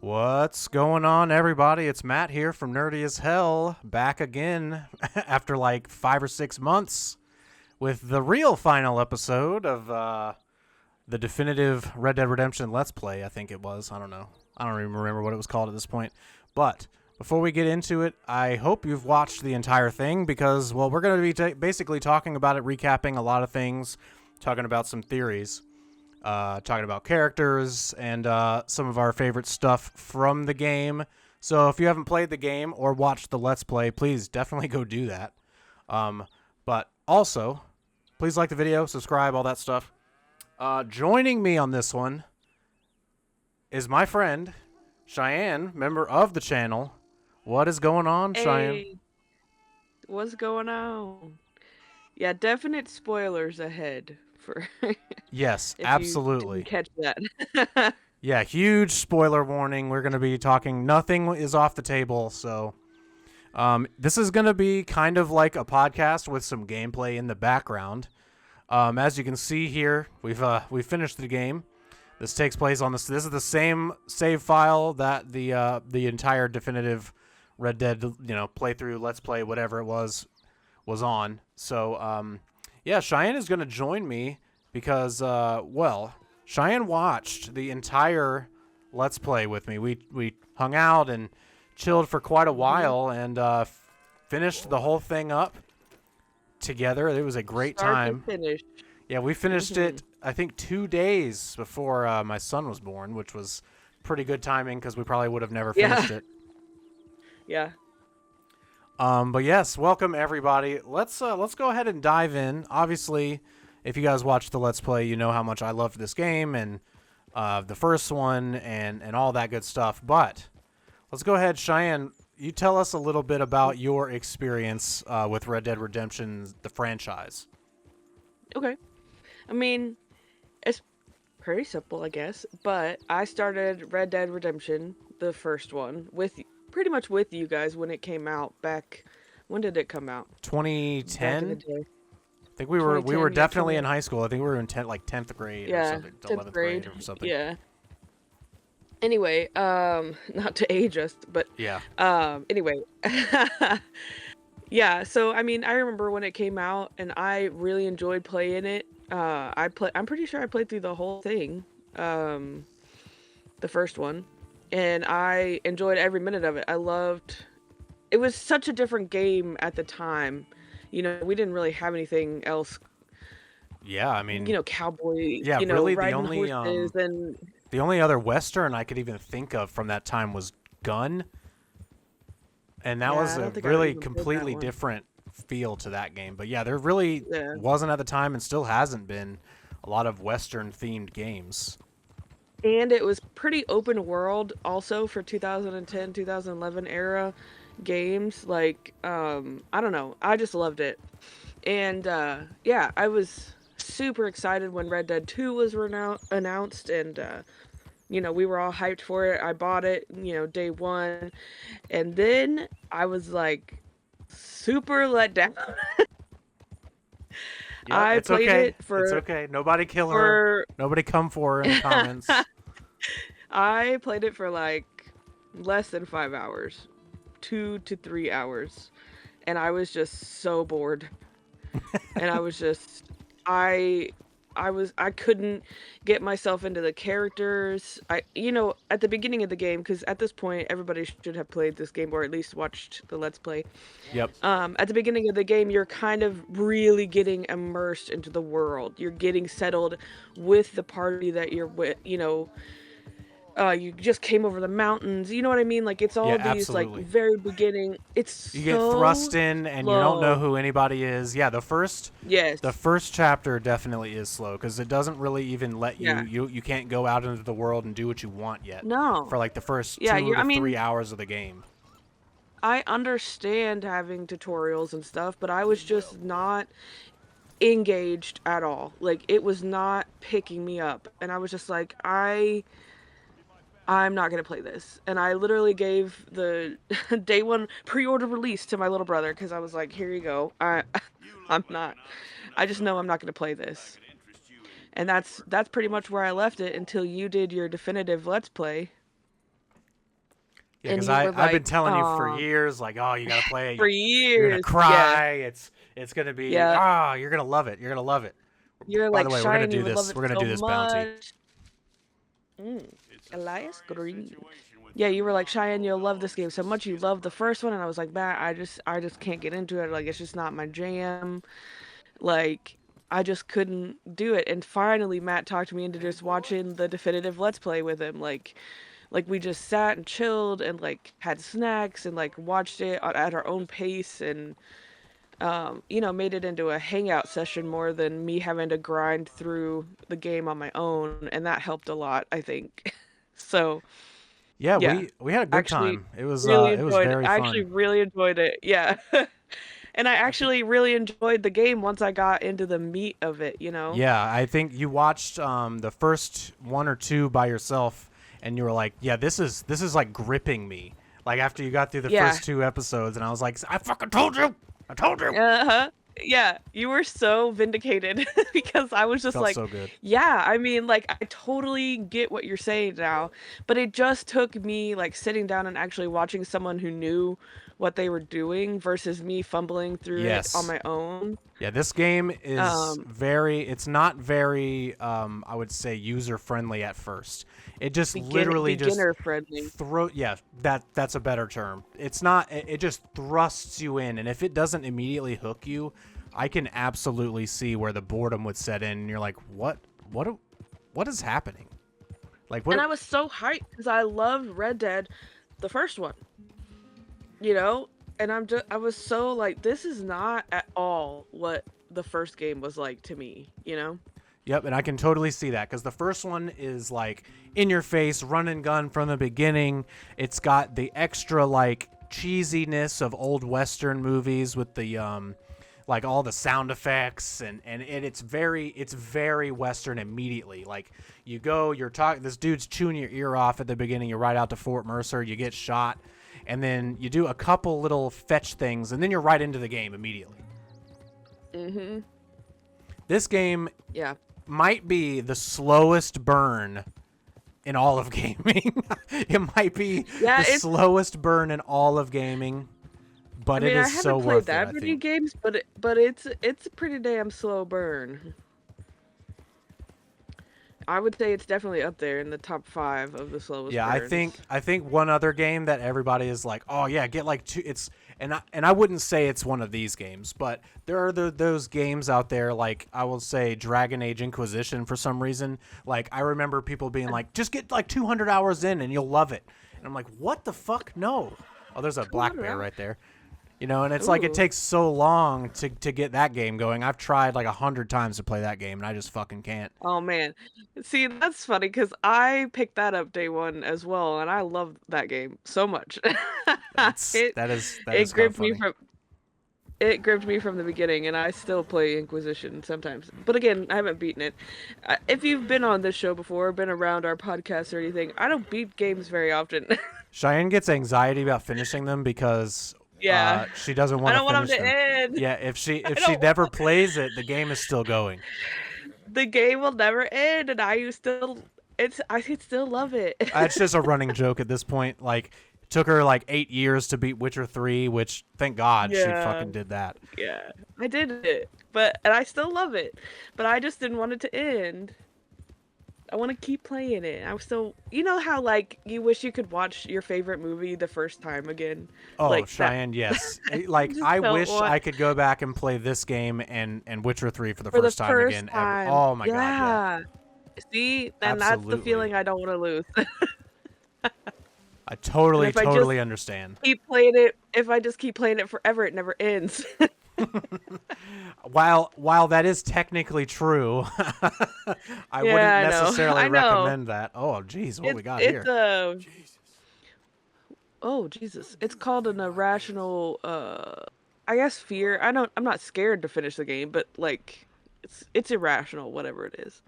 What's going on, everybody? It's Matt here from Nerdy as Hell, back again after like 5 or 6 months with the real final episode of the definitive Red Dead Redemption Let's Play, I think it was. I don't know. I don't even remember what it was called at this point. But before we get into it, I hope you've watched the entire thing because, well, we're going to be basically talking about it, recapping a lot of things, talking about some theories. Talking about characters and some of our favorite stuff from the game. So if you haven't played the game or watched the Let's Play, please definitely go do that. But also, please like the video, subscribe, all that stuff. Joining me on this one is my friend, Cheyenne, member of the channel. What is going on, Cheyenne? Hey, what's going on? Yeah, definite spoilers ahead for Yes, if you absolutely. didn't catch that. Yeah, huge spoiler warning. We're going to be talking, nothing is off the table, so this is going to be kind of like a podcast with some gameplay in the background. As you can see here, we've finished the game. This takes place on this. This is the same save file that the entire definitive Red Dead playthrough, Let's Play, whatever it was on. So yeah, Cheyenne is going to join me because Cheyenne watched the entire Let's Play with me. We hung out and chilled for quite a while and finished the whole thing up together. It was a great Start time. to finish. Yeah, we finished it, I think, 2 days before my son was born, which was pretty good timing because we probably would have never finished it. Yeah. But yes, welcome everybody. Let's go ahead and dive in. Obviously, if you guys watched the Let's Play, you know how much I loved this game and the first one and all that good stuff. But let's go ahead, Cheyenne. You tell us a little bit about your experience with Red Dead Redemption, the franchise. Okay. I mean, it's pretty simple, I guess. But I started Red Dead Redemption, the first one, pretty much with you guys when it came out back. When did it come out? 2010. Back in the day. I think we were 2010, definitely yeah, in high school. I think we were in 10th grade or something, 10th 11th grade. grade or something. Yeah. Anyway, not to age us, but Yeah. anyway. Yeah, so I mean, I remember when it came out and I really enjoyed playing it. I'm pretty sure I played through the whole thing. The first one, and I enjoyed every minute of it. It was such a different game at the time. You know, we didn't really have anything else, Yeah, I mean, cowboy, yeah, really riding horses and the only other Western I could even think of from that time was Gun. And that yeah, was I a don't think I really even played that completely one. different feel to that game. But yeah, there really Yeah. wasn't at the time and still hasn't been a lot of Western themed games. And it was pretty open world also for 2010, 2011 era games. Like, I don't know. I just loved it. And yeah, I was super excited when Red Dead 2 was announced, and we were all hyped for it. I bought it, day one. And then I was like super let down. Yeah, I it's played okay. it It's okay. Nobody kill her. Nobody come for her in the comments. I played it for like less than 5 hours, 2 to 3 hours, and I was just so bored. And I was just, I couldn't get myself into the characters. At the beginning of the game, because at this point everybody should have played this game or at least watched the Let's Play. Yep. At the beginning of the game, you're kind of really getting immersed into the world. You're getting settled with the party that you're with, you just came over the mountains. You know what I mean? Like, it's all these, absolutely. like, very beginning. It's You get thrust in and you don't know who anybody is. Yeah, the first chapter definitely is slow because it doesn't really even let you can't go out into the world and do what you want yet. No. For like the first 2 Yeah, to 3 hours of the game. I understand having tutorials and stuff, but I was just not engaged at all. Like, it was not picking me up. And I was just like, I'm not going to play this. And I literally gave the day one pre-order release to my little brother because I was like, here you go. I just know I'm not going to play this. And that's pretty much where I left it until you did your definitive Let's Play. Yeah, and because you were I've been like, telling you for years, like, oh, you gotta play for it. You're gonna years, yeah, cry. It's gonna be yeah. you're gonna love it. You're gonna love it. You're By the like way, we're gonna Cheyenne, do you would love this. it We're gonna so do this bounty. much. Mm. Elias Green. Yeah, you were like Cheyenne, you'll love this game so much. You love the first one, and I was like, Matt, I just can't get into it. Like, it's just not my jam. Like, I just couldn't do it. And finally, Matt talked me into just watching the definitive Let's Play with him. Like we just sat and chilled and like had snacks and like watched it at our own pace and made it into a hangout session more than me having to grind through the game on my own, and that helped a lot, I think. So, Yeah, yeah, we had a good actually time. really It was enjoyed it. very I actually fun. really enjoyed it. Yeah. And I actually really enjoyed the game once I got into the meat of it, you know? Yeah, I think you watched the first one or two by yourself, and you were like, "Yeah, this is like gripping me." Like after you got through the Yeah. first two episodes, and I was like, "I fucking told you, I told you." Uh-huh. Yeah, you were so vindicated because I was just Felt like, so good. yeah, I mean, like, I totally get what you're saying now, but it just took me, like, sitting down and actually watching someone who knew what they were doing versus me fumbling through it on Yes. my own. Yeah, this game is Um, it's not very, I would say, user friendly at first. It just literally just beginner friendly. yeah, that's a better term. It's not, it just thrusts you in. And if it doesn't immediately hook you, I can absolutely see where the boredom would set in. And you're like, what is happening? Like, And I what? was so hyped because I loved Red Dead, the first one, you know? And I was so like, this is not at all what the first game was like to me, you know? Yep, and I can totally see that because the first one is like in your face, run and gun from the beginning. It's got the extra like cheesiness of old Western movies with the like all the sound effects and it's very Western immediately. Like you go, you're talking, this dude's chewing your ear off at the beginning. You ride out to Fort Mercer, you get shot, and then you do a couple little fetch things, and then you're right into the game immediately. Mm-hmm. This game Yeah. might be the slowest burn in all of gaming. It might be Yeah, the slowest burn in all of gaming, but I it mean, I is so haven't played worth it, that I many think. games, but it's a pretty damn slow burn. I would say it's definitely up there in the top 5 of the slowest Yeah, burns. I think one other game that everybody is like, "Oh yeah, get like two." It's and I wouldn't say it's one of these games, but there are those games out there like I will say Dragon Age Inquisition for some reason. Like I remember people being like, "Just get like 200 hours in and you'll love it." And I'm like, "What the fuck? No." Oh, there's a black 200 bear hours. right there. You know, and it's like it Ooh. takes so long to get that game going. I've tried like 100 times to play that game and I just fucking can't. Oh man. See, that's funny because I picked that up day one as well, and I love that game so much. It That it is kind of gripped me funny. from it gripped me from the beginning, and I still play Inquisition sometimes. But again, I haven't beaten it. If you've been on this show before, been around our podcast or anything, I don't beat games very often. Cheyenne gets anxiety about finishing them because Yeah. she doesn't I want to don't want finish them to them. end. Yeah, I if she don't never want plays it, the game is still going. the game will never end, and I could still love it. It's just a running joke at this point. Like, it took her like 8 years to beat Witcher 3, which thank God she Yeah. fucking did that. Yeah. I did it. And I still love it. But I just didn't want it to end. I want to keep playing it. I was still, you know how like you wish you could watch your favorite movie the first time again, Oh, like that. Cheyenne, yes. I Like, just I don't wish want I could go back and play this game and Witcher 3 for the for the first time first again ever. time. Oh my God, yeah. Yeah. See, and that's the Absolutely. feeling I don't want to lose. I And totally, if I just totally understand. keep playing it, if I just keep playing it forever, it never ends. While that is technically true, I wouldn't Yeah, I know. necessarily I know. recommend that. Oh, geez, what we got It's here? a oh Jesus. It's called an irrational I guess fear. I'm not scared to finish the game, but like it's irrational, whatever it is.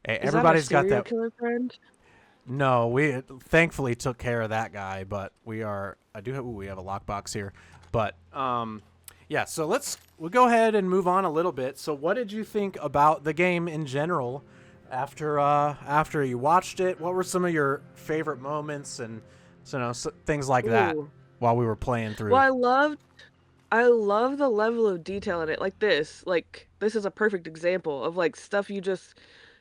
Hey, Is that our everybody's got serial that. killer friend? No, we thankfully took care of that guy, but we are. I do have. Ooh, we have a lockbox here, but yeah. So we'll go ahead and move on a little bit. So, what did you think about the game in general after you watched it? What were some of your favorite moments and So, things like that Ooh. while we were playing through. Well, I love the level of detail in it. Like this. Like this is a perfect example of like stuff you just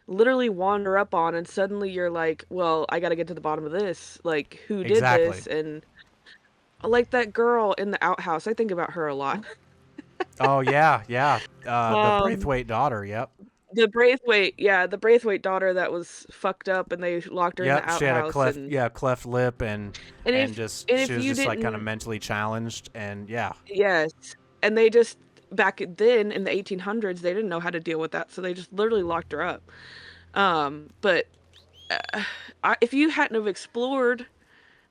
literally wander up on and suddenly you're like, well, I got to get to the bottom of this. Like who did Exactly. this? And like that girl in the outhouse, I think about her a lot. Oh, yeah. The Um Braithwaite daughter, yep. the Braithwaite daughter that was fucked up and they locked her in the Yep, she had a outhouse and cleft lip and if just and she if was you just like kind of didn't mentally challenged and yeah. yes. And they just back then in the 1800s they didn't know how to deal with that, so they just literally locked her up. But if you hadn't have explored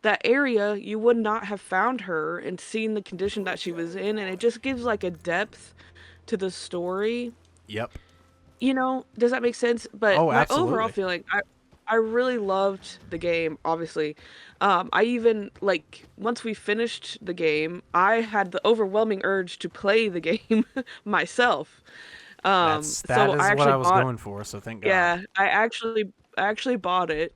that area, you would not have found her and seen the condition that she was in, and it just gives like a depth to the story. Yep. Does that make sense? But Oh, my overall absolutely. feeling, I really loved the game, obviously. I even, like, once we finished the game, I had the overwhelming urge to play the game myself. That So I is what actually I was bought, going for, so thank God. yeah, I actually bought it.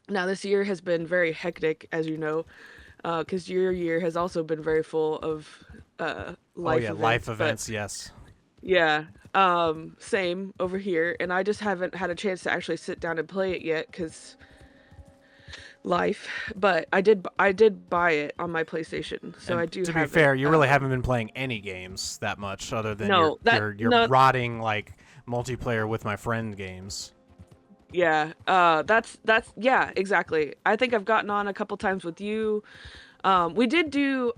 Now, this year has been very hectic, as you know, because your year has also been very full of Oh life yeah, life events. But events, yes. yeah, same over here, and I just haven't had a chance to actually sit down and play it yet because life. But I did buy it on my PlayStation, so I And do to be have it. fair, you really haven't been playing any games that much other than No, that your no, rotting like multiplayer with my friend games. yeah, that's yeah, exactly. I think I've gotten on a couple times with you. We did do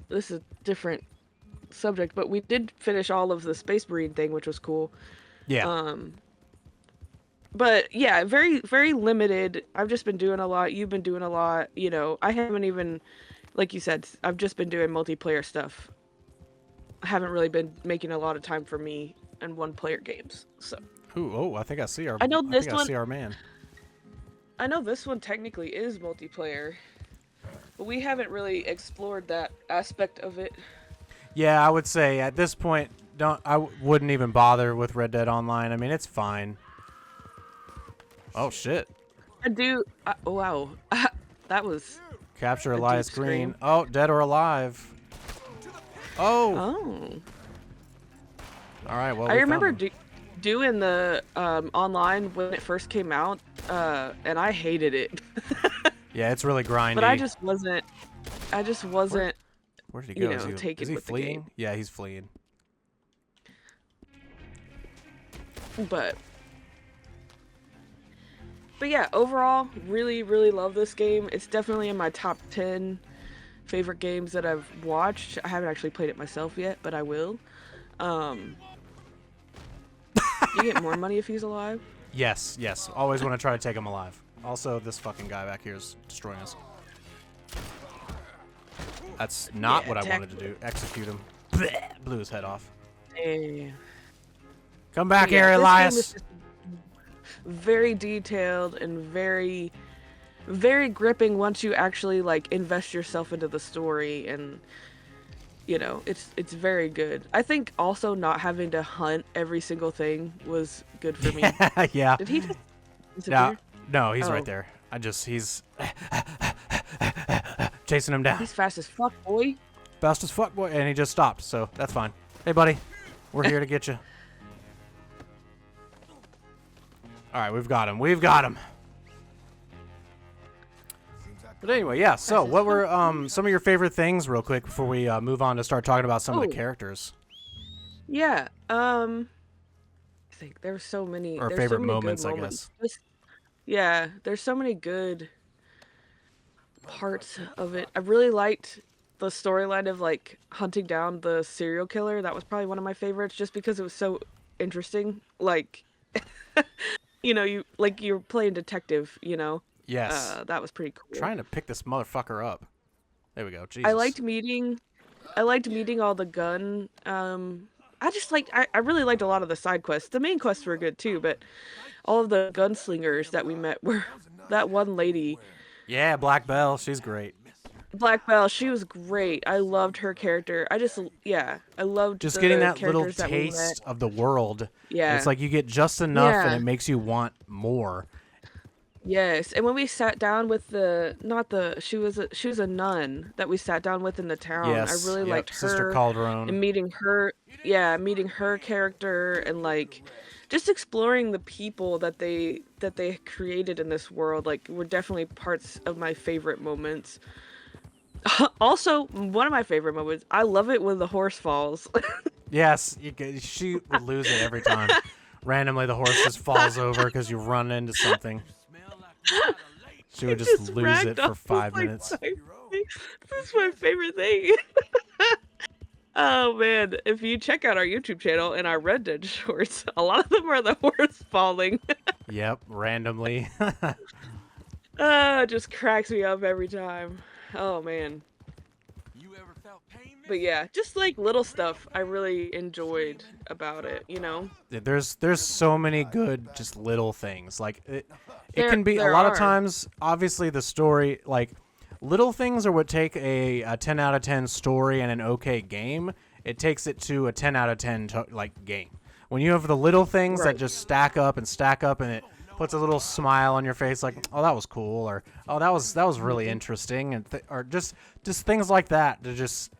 this is different subject, but we did finish all of the Space Marine thing, which was cool. Yeah. Um, but yeah, very, very limited. I've just been doing a lot. You've been doing a lot. I haven't even, like you said, I've just been doing multiplayer stuff. I haven't really been making a lot of time for me and one-player games. So Ooh, oh, I think I see I know this one. our man. I know this one technically is multiplayer, but we haven't really explored that aspect of it. Yeah, I would say at this point, wouldn't even bother with Red Dead Online. I mean, it's fine. Oh shit! I do. Oh, wow, that was Capture a deep Elias Green. scream. Oh, dead or alive. Oh. Oh. All right. Well, I we remember found him. doing the online when it first came out, and I hated it. Yeah, it's really grindy. But I just wasn't, Where did he go? taken Is he with the fleeing? game. Yeah, he's fleeing. But yeah, overall, really, really love this game. It's definitely in my top 10 favorite games that I've watched. I haven't actually played it myself yet, but I will. Um, you get more money if he's alive. Yes. Always want to try to take him alive. Also, this fucking guy back here is destroying us. That's not Yeah, what I wanted to do. Execute him. Blew his head off. Yeah. Come back Yeah, here, this game Elias. is just very detailed and very, very gripping once you actually like invest yourself into the story, and it's very good. I think also not having to hunt every single thing was good for me. Yeah. Did he just Yeah. disappear? No, he's right Oh. there. He's chasing him down. He's fast as fuck, boy. Fast as fuck, boy. And he just stopped, so that's fine. Hey, buddy. We're here to get you. All right, we've got him. But anyway, yeah. So, what were some of your favorite things, real quick, before we move on to start talking about some of the Oh. characters Yeah. I think there's so many. or There's so favorite many moments, good I moments. guess. Yeah, there's so many good parts of it. I really liked the storyline of like hunting down the serial killer. That was probably one of my favorites, just because it was so interesting. Like, you're playing detective. Yes. That was pretty cool. Trying to pick this motherfucker up. There we go. Jesus. I liked meeting all the gun. I really liked a lot of the side quests. The main quests were good too, but all of the gunslingers that we met were that one lady, Yeah, Black Belle. She's great. Black Belle. She was great. I loved her character. I loved Just the getting that little characters that we met. taste of the world. Yeah. It's like you get just enough and Yeah. it makes you want more. Yes, and when we sat down with the not the she was a nun that we sat down with in the town. I Yes. really liked Yep. Sister her Calderon. and meeting her, yeah, meeting her character and like just exploring the people that they created in this world. Like were definitely parts of my favorite moments. Also, one of my favorite moments. I love it when the horse falls. Yes. She would lose it every time. Randomly, the horse just falls over because you run into something. She would It just just lose it for ragdolls five like minutes. this is my favorite thing. Oh man, if you check out our YouTube channel and our Red Dead shorts, a lot of them are the horse falling. Yep, randomly. It just cracks me up every time. Oh man. But yeah, just like little stuff I really enjoyed about it, you know? There's so many good just little things. Like it can be a There lot of are. times. Obviously, the story like little things are what take a 10 out of 10 story and an okay game. It takes it to a 10 out of 10 like game. When you have the little things that Right. just stack up and it puts a little smile on your face, like, oh, that was cool, or oh, that was really Mhm. interesting, and or just things like that to just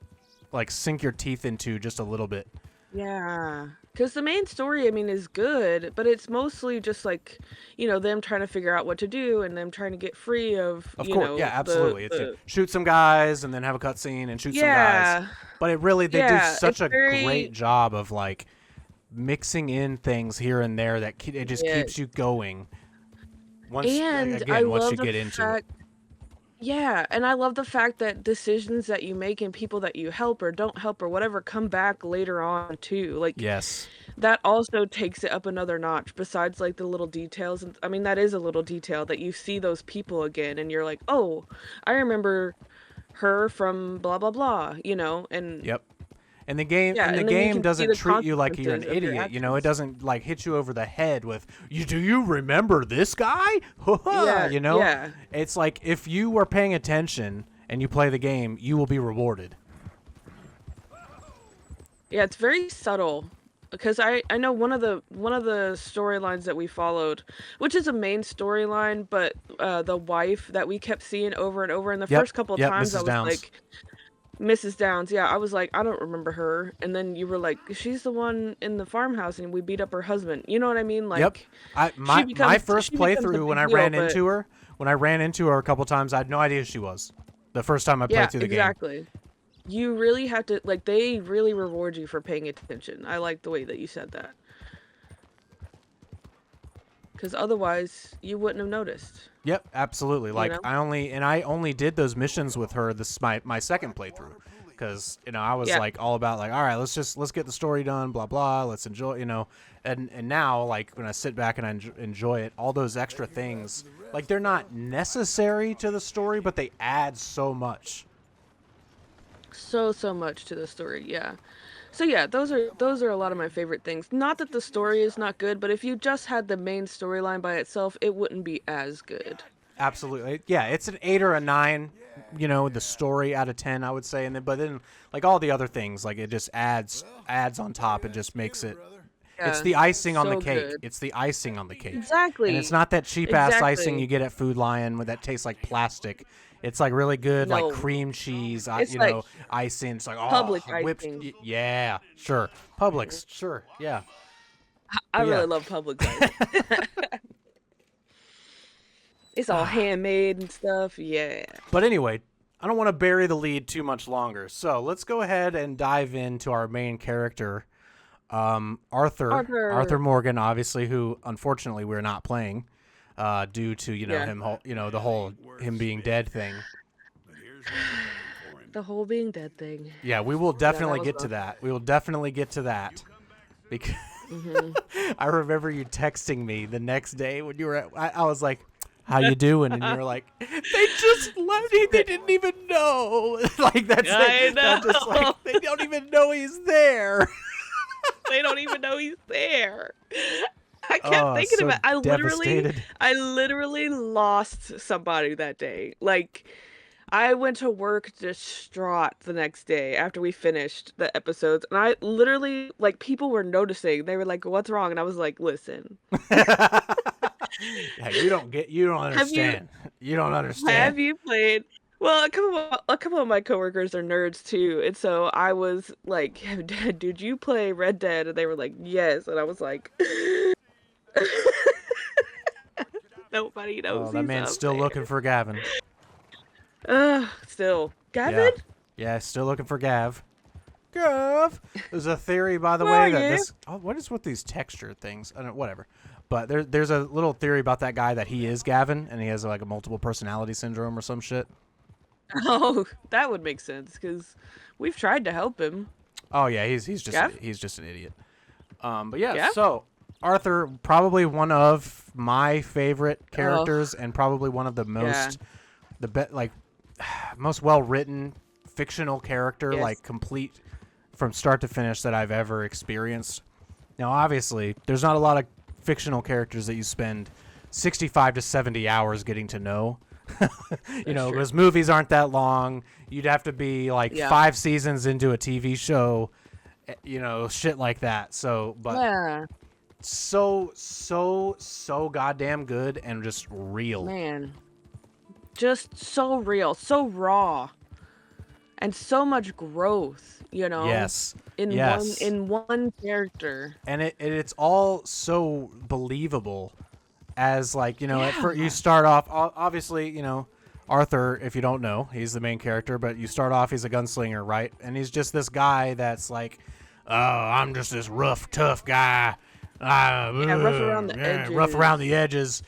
like sink your teeth into just a little bit. Yeah, because the main story, I mean, is good, but it's mostly just like, you know, them trying to figure out what to do and them trying to get free of, Of you course, know, yeah, absolutely. It's shoot some guys and then have a cutscene and shoot some guys. yeah, But it really they do yeah, such it's a great very, job of like mixing in things here and there that it just yeah. keeps you going. Once And I again, once love you the get into it. fact, yeah, and I love the fact that decisions that you make and people that you help or don't help or whatever come back later on too. Like Yes. that also takes it up another notch besides like the little details. And I mean, that is a little detail that you see those people again and you're like, "Oh, I remember her from blah blah blah," you know? And Yep. yeah, And the and then you game can see doesn't the treat you like you're an consequences of your idiot. You know, it actions. doesn't like hit you over the head with you. Do you remember this guy? Yeah, You know, yeah. it's like if you are paying attention and you play the game, you will be rewarded. Yeah, it's very subtle because I know one of the storylines that we followed, which is a main storyline, but the wife that we kept seeing over and over, and the Yep. first couple of Yep. times I Mrs. was Downs. like, Mrs. Downs, yeah, I was like, I don't remember her, and then you were like, she's the one in the farmhouse, and we beat up her husband. You know what I mean? Yep. Like, she My becomes first she becomes a playthrough big deal, but when I ran into her a couple times, I had no idea who she was. The first time I yeah, played through the game. exactly. You really have to like they really reward you for paying attention. I like the way that you said that. Because otherwise you wouldn't have noticed, Yep, absolutely. you Like know? I only did those missions with her. This is my second playthrough because I was Yeah. like all about like all right, let's get the story done, blah blah, let's enjoy, and now like when I sit back and I enjoy it, all those extra things like they're not necessary to the story, but they add so much. So, so much to the story, yeah. So yeah, those are a lot of my favorite things. Not that the story is not good, but if you just had the main storyline by itself, it wouldn't be as good. Absolutely, yeah, it's an 8 or a 9. The story out of 10, I would say, and then but then like all the other things, like it just adds on top. It just makes it. It's Yeah. the icing on the So cake. good. It's the icing on the cake. And it's Exactly. not that cheap ass icing Exactly. you get at Food Lion that tastes like plastic. It's like really good, like No. cream cheese, It's like icing. It's like public whipped. icing. Yeah, sure. Publix, sure, yeah. I But yeah, really love Publix icing. It's all handmade and stuff. Yeah. but anyway, I don't want to bury the lead too much longer. So let's go ahead and dive into our main character, Arthur Arthur. Morgan, obviously, who unfortunately we're not playing, due to Yeah. the whole him being dead thing. The whole being dead thing. Yeah, we will Yeah, that definitely was get to rough. that. We will definitely get to that because Hmm. I remember you texting me the next day when you were I was like, how you doing? And you were like, they just left me. They didn't even know. Like that's I it. That's just like know. they don't even know he's there. They don't even know he's there. I kept Oh, thinking so about devastated. I literally lost somebody that day. Like I went to work distraught the next day after we finished the episodes and I literally like people were noticing. They were like, "What's wrong?" And I was like, "Listen. Yeah, you don't Have you understand. You don't understand. have you played? Well, a couple of my coworkers are nerds too, and so I was like, "Did you play Red Dead?" And they were like, "Yes," and I was like, "Nobody knows Oh, that he's man's up still looking there." for Gavin. Still, Gavin, Yeah. Yeah, still looking for Gav. Gav. There's a theory, by the where way, are that you? this. Oh, what is with these texture things? I don't. Whatever. But there's a little theory about that guy that he is Gavin and he has like a multiple personality syndrome or some shit. Oh, that would make sense because we've tried to help him. Oh yeah, Gav, he's just an idiot. But yeah, Gav. so Arthur, probably one of my favorite Oh, characters and probably one of the yeah. most like most well written fictional character, Yes. like complete from start to finish that I've ever experienced. Now, obviously, there's not a lot of fictional characters that you spend 65 to 70 hours getting to know. You That's know, true. because movies aren't that long. You'd have to be like Yeah. 5 seasons into a TV show, you know, shit like that. So, but Yeah. so goddamn good and just real. Man. Just so real, so raw, and so much growth, Yes. in one Yes. in one character. And it's all so believable as like, you know, at first you Yeah. start off obviously, you know, Arthur, if you don't know, he's the main character, but you start off he's a gunslinger, right? And he's just this guy that's like, oh, I'm just this rough, tough guy. Yeah, rough around the Yeah, rough around the edges.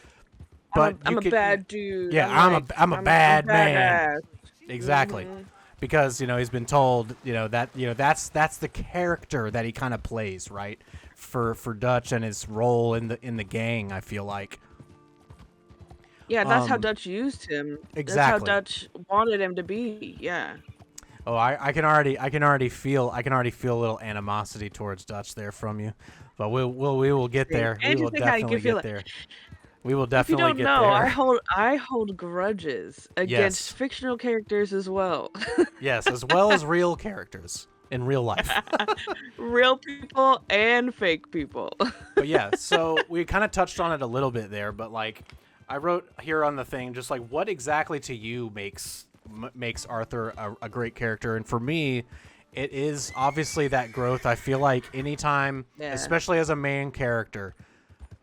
But I'm you a could, bad dude. yeah, I'm a I'm bad man. badass. Exactly. Mhm. Because, you know, he's been told, you know, that's the character that he kind of plays, right? For Dutch and his role in the gang, I feel like. Yeah, that's how Um Dutch used him. That's how exactly. Dutch wanted him to be. Yeah. Oh, I can already feel a little animosity towards Dutch there from you. But we will get Same. there. We And will just think how you can definitely feel get it. there. We will If you definitely don't get know, there. I hold grudges against Yes. fictional characters as well. Yes, as well as real characters in real life. Real people and fake people. But yeah, so we kind of touched on it a little bit there, but like I wrote here on the thing just like what exactly to you makes Arthur a great character, and for me it is obviously that growth. I feel like anytime, Yeah. especially as a main character,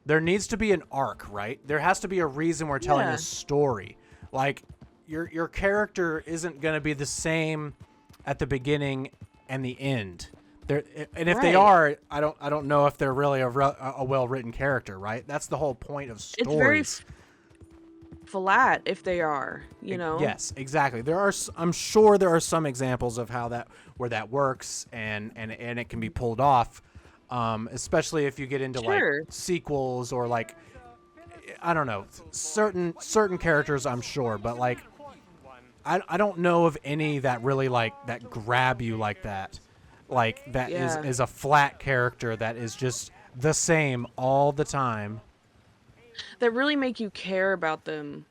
there needs to be an arc, right? There has to be a reason we're telling Yeah. a story. Like your character isn't going to be the same at the beginning and the end. There, and if they Right. are, I don't know if they're really a well written character, right? That's the whole point of It's very stories. flat if they are, Yes, exactly. I'm sure there are some examples of how that where that works and it can be pulled off, especially if you get into like Sure. sequels or like I don't know certain characters. I'm sure, but like I don't know of any that really like that grab you like that, like that Yeah. is a flat character that is just the same all the time. That really make you care about them,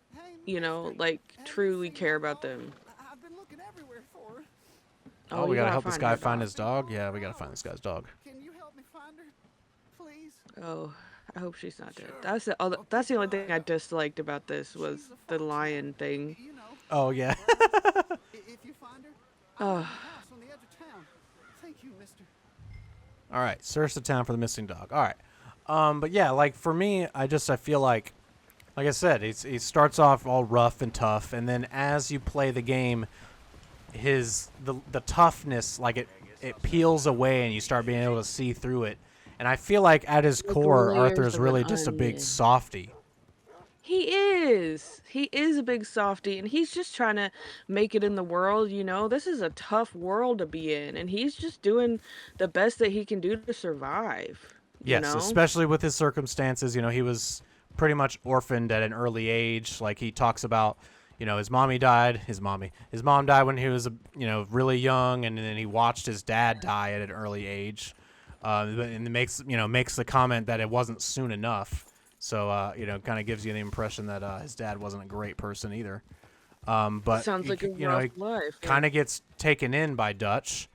like truly care about them. I've been looking everywhere for her. Oh, Oh, we you gotta gotta help this find guy her find dog. his dog. Yeah, we gotta find this guy's dog. Can you help me find her, please? Oh, I hope she's not dead. That's the only thing I disliked about this was the lion thing. You know, Oh yeah. if you find her, Oh, house on the edge of town. Thank you, mister. All right, search the town for the missing dog. All right, but yeah, like for me, I feel like I said, he starts off all rough and tough, and then as you play the game, the toughness like it peels away, and you start being able to see through it. And I feel like at his like core, layers Arthur is of an really just a big onion. softy. He is. He is a big softy, and he's just trying to make it in the world. This is a tough world to be in, and he's just doing the best that he can do to survive. You Yes, know? especially with his circumstances. You know, he was pretty much orphaned at an early age. Like he talks about, you know, his mom died when he was, really young, and then he watched his dad die at an early age. And it makes the comment that it wasn't soon enough. So, kind of gives you the impression that his dad wasn't a great person either. But Sounds like a he rough life. Yeah. kind of gets taken in by Dutch.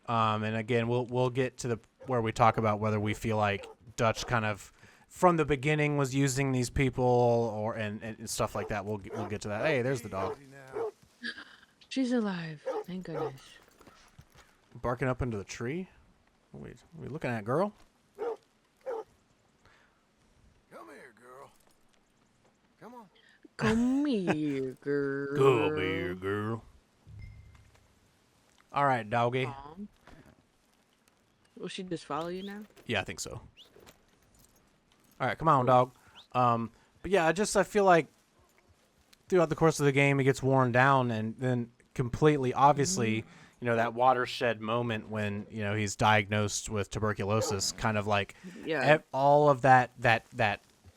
And again, we'll get to the where we talk about whether we feel like Dutch kind of from the beginning was using these people or and stuff like that. We'll get to that. Hey, there's the dog She's alive. Thank goodness. barking up into the tree. Wait, are we looking at, girl? Come here, girl. Come on. Come here, girl. Come here, girl. All right, doggy. Aw. Will she just follow you now? Yeah, I think so. All right, come on, dog. But yeah, I feel like throughout the course of the game, he gets worn down, and then completely, obviously, you know, that watershed moment when, you know, he's diagnosed with tuberculosis, kind of like all of that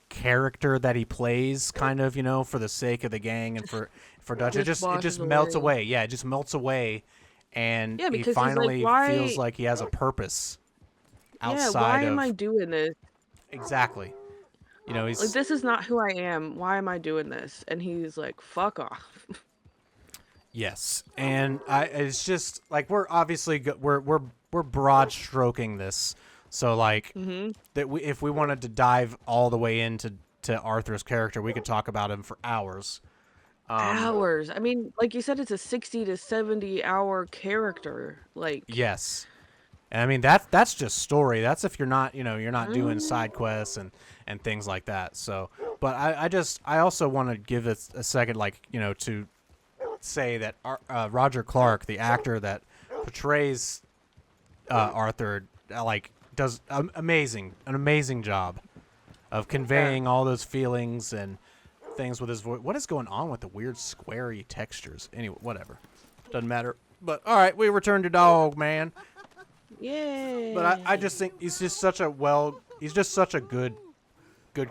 character that he plays, kind of, you know, for the sake of the gang and for Dutch, it just melts away. Yeah, it just melts away, and he finally feels like he has a purpose outside why am I doing this? Exactly. You know, he's like, this is not who I am. Why am I doing this? And he's like, fuck off. Yes, and it's just like we're obviously we're broad stroking this, so like that if we wanted to dive all the way into Arthur's character, we could talk about him for hours. Hours. I mean, like you said, it's a 60 to 70 hour character. Like, yes, and I mean that's just story. That's if you're not doing side quests and things like that. So, but I also want to give it a second, like, you know, to say that Roger Clark, the actor that portrays Arthur, like does an amazing job of conveying all those feelings and things with his voice. What is going on with the weird squarey textures? Anyway, whatever, doesn't matter. But all right, we return to dog man. Yay! But I just think he's just such a good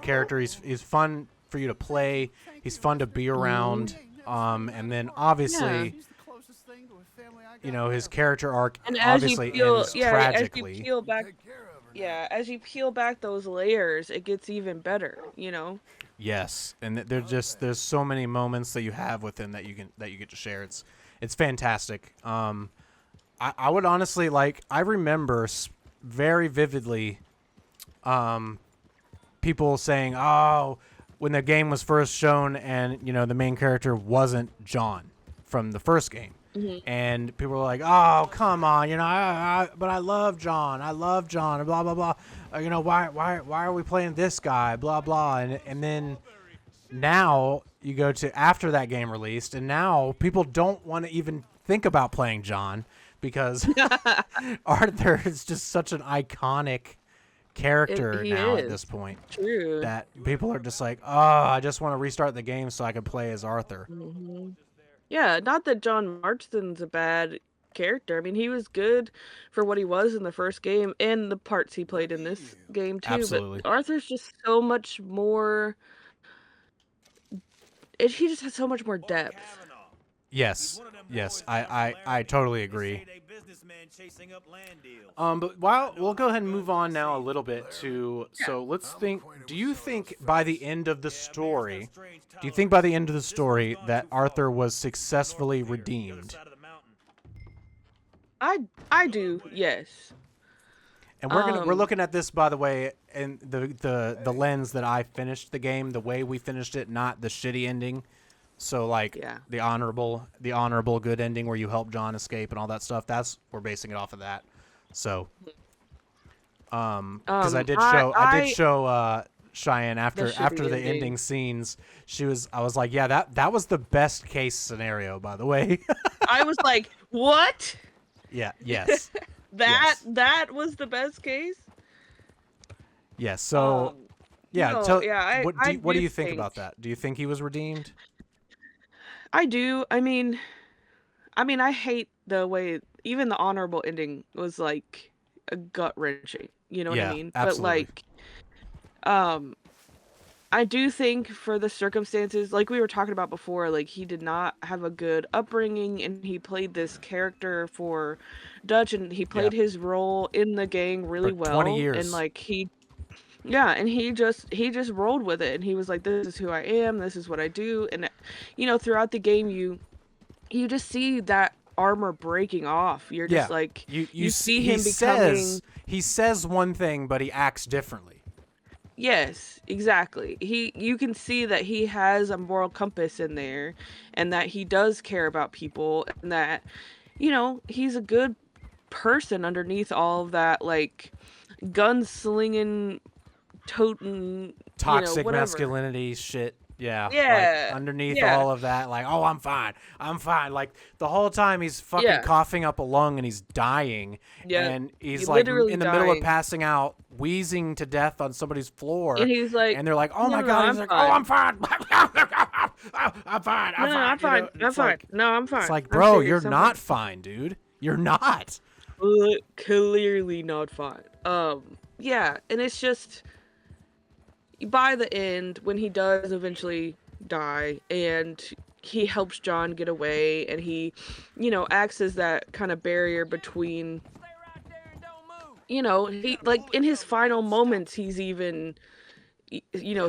character. He's fun for you to play. He's fun to be around. And then obviously, She's the closest thing to a family I got. you know, his character arc And as obviously you peel, ends as tragically. you peel back, Take care of her. as you peel back those layers, it gets even better. You know. Yes, and there's so many moments that you have with him that you get to share. It's fantastic. I would honestly I remember very vividly, people saying, "Oh, when the game was first shown, and you know the main character wasn't John from the first game." And people were like, "Oh, come on, you know, but I love John. I love John, and blah blah blah. You know, why are we playing this guy? Blah blah." And then now you go to after that game released, and now people don't want to even think about playing John because Arthur is just such an iconic character He now at is. this point. True. That people are just like, "Oh, I just want to restart the game so I can play as Arthur." Yeah, not that John Marston's a bad character. I mean, he was good for what he was in the first game and the parts he played in this game too. Absolutely. But Arthur's just so much more. He just has so much more depth. Yes, I totally agree. But we'll go ahead and move on now a little bit to, so let's think, do you think by the end of the story that Arthur was successfully redeemed? I do, yes. And we're looking at this, by the way, in the lens that I finished the game, the way we finished it, not the shitty ending. So the honorable good ending where you help John escape and all that stuff. We're basing it off of that. So, because I did show Cheyenne after the ending scenes. I was like, yeah, that was the best case scenario, by the way. I was like, what? Yeah. Yes. That was the best case. Yes. So, what do you think about that? Do you think he was redeemed? I do. I mean, I hate the way even the honorable ending was like a gut wrenching. You know what I mean? Absolutely. But I do think for the circumstances, like we were talking about before, like he did not have a good upbringing, and he played this character for Dutch, and he played his role in the gang really For well. 20 years. And like he just rolled with it, and he was like, "This is who I am. This is what I do." And you know, throughout the game, you just see that armor breaking off. You're just like you see him becoming. He says one thing, but he acts differently. Yes, exactly. You can see that he has a moral compass in there, and that he does care about people, and that, he's a good person underneath all of that, like, gun-slinging, toting, Toxic whatever. masculinity shit. Yeah, like Yeah, underneath yeah, all of that, like, oh, I'm fine. I'm fine. Like the whole time he's fucking yeah, coughing up a lung and he's dying, yeah. and He he's like literally in the middle of dying, passing out, wheezing to death on somebody's and floor, he's like, and they're like, oh "No, my no, no, god. I'm He's like, oh, fine. I'm fine. I'm fine. No, I'm no, no, fine. I'm fine. And I'm it's fine. like, No, I'm it's fine. like, I'm bro, you're serious. I'm fine." not fine, dude. You're not. Clearly not fine. Yeah, and it's just, by the end, when he does eventually die and he helps John get away, and he, acts as that kind of barrier between, he, like, in his final moments, he's even,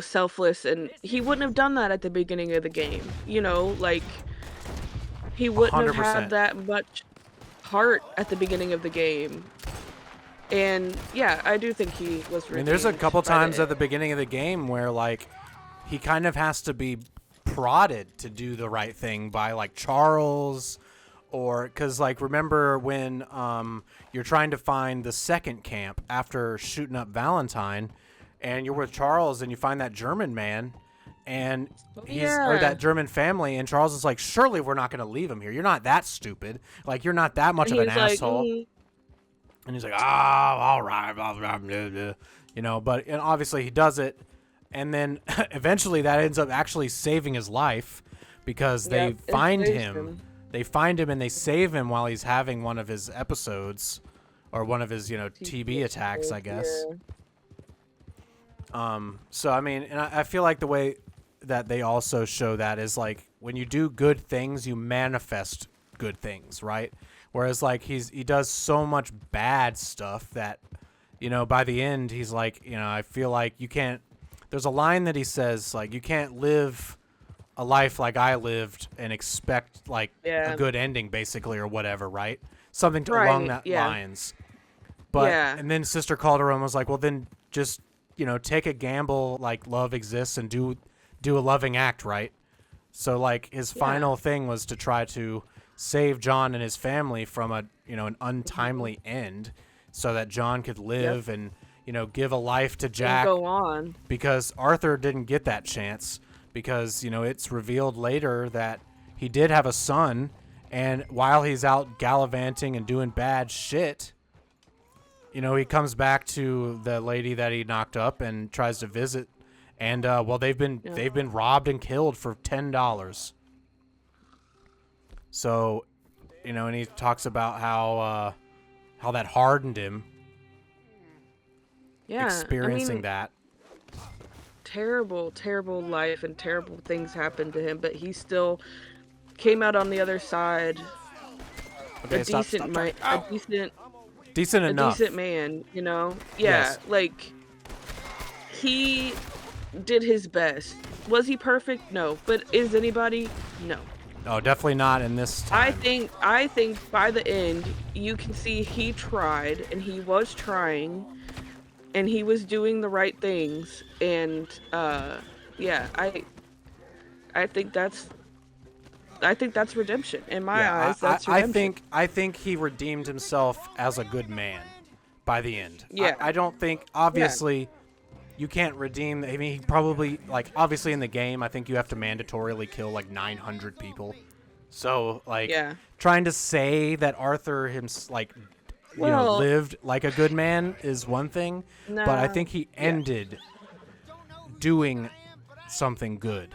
selfless, and he wouldn't have done that at the beginning of the game, like, he wouldn't have had 100%. that much heart at the beginning of the game. And yeah, I do think he was I mean, there's a redeemed couple by the times end. at the beginning of the game where like he kind of has to be prodded to do the right thing by like Charles, or because like remember when you're trying to find the second camp after shooting up Valentine, and you're with Charles and you find that German man, and or Yeah. that German family, and Charles is like, surely we're not going to leave him here. You're not that stupid. Like you're not that much And of an he's like, asshole. And he's like, all right, blah, blah, blah, blah. But and obviously he does it. And then eventually that ends up actually saving his life because they yep, it find saves him. They find him and they save him while he's having one of his episodes or one of his, TB attacks, I guess. Yeah. So, I mean, and I feel like the way that they also show that is like when you do good things, you manifest good things, right? Whereas like he does so much bad stuff that, by the end he's like, I feel like you can't. There's a line that he says like you can't live a life like I lived and expect like a Yeah. good ending, basically, or whatever, right? Something along Right. that Yeah. lines. But Yeah. and then Sister Calderon was like, well, then just take a gamble like love exists and do a loving act, right? So like his Yeah. final thing was to try to save John and his family from an untimely end, so that John could live and give a life to And Jack, go on. because Arthur didn't get that chance because it's revealed later that he did have a son, and while he's out gallivanting and doing bad shit, he comes back to the lady that he knocked up and tries to visit, and they've been robbed and killed for $10. So, and he talks about how that hardened him, Yeah. experiencing I mean, that. terrible, terrible life, and terrible things happened to him, but he still came out on the other side Okay, a stop, decent, stop, stop. Decent a enough. decent man. Yeah, Yes. like, he did his best. Was he perfect? No. But is anybody? No. Oh, definitely not in this time. I think by the end you can see he tried, and he was trying, and he was doing the right things, and yeah, I think that's redemption in my eyes. That's redemption. I think he redeemed himself as a good man by the end. Yeah. I don't think, obviously, you can't redeem. I mean, he probably, like, obviously in the game, I think you have to mandatorily kill like 900 people. So, like, Yeah. trying to say that Arthur Well- lived like a good man is one thing, but I think he ended doing something good.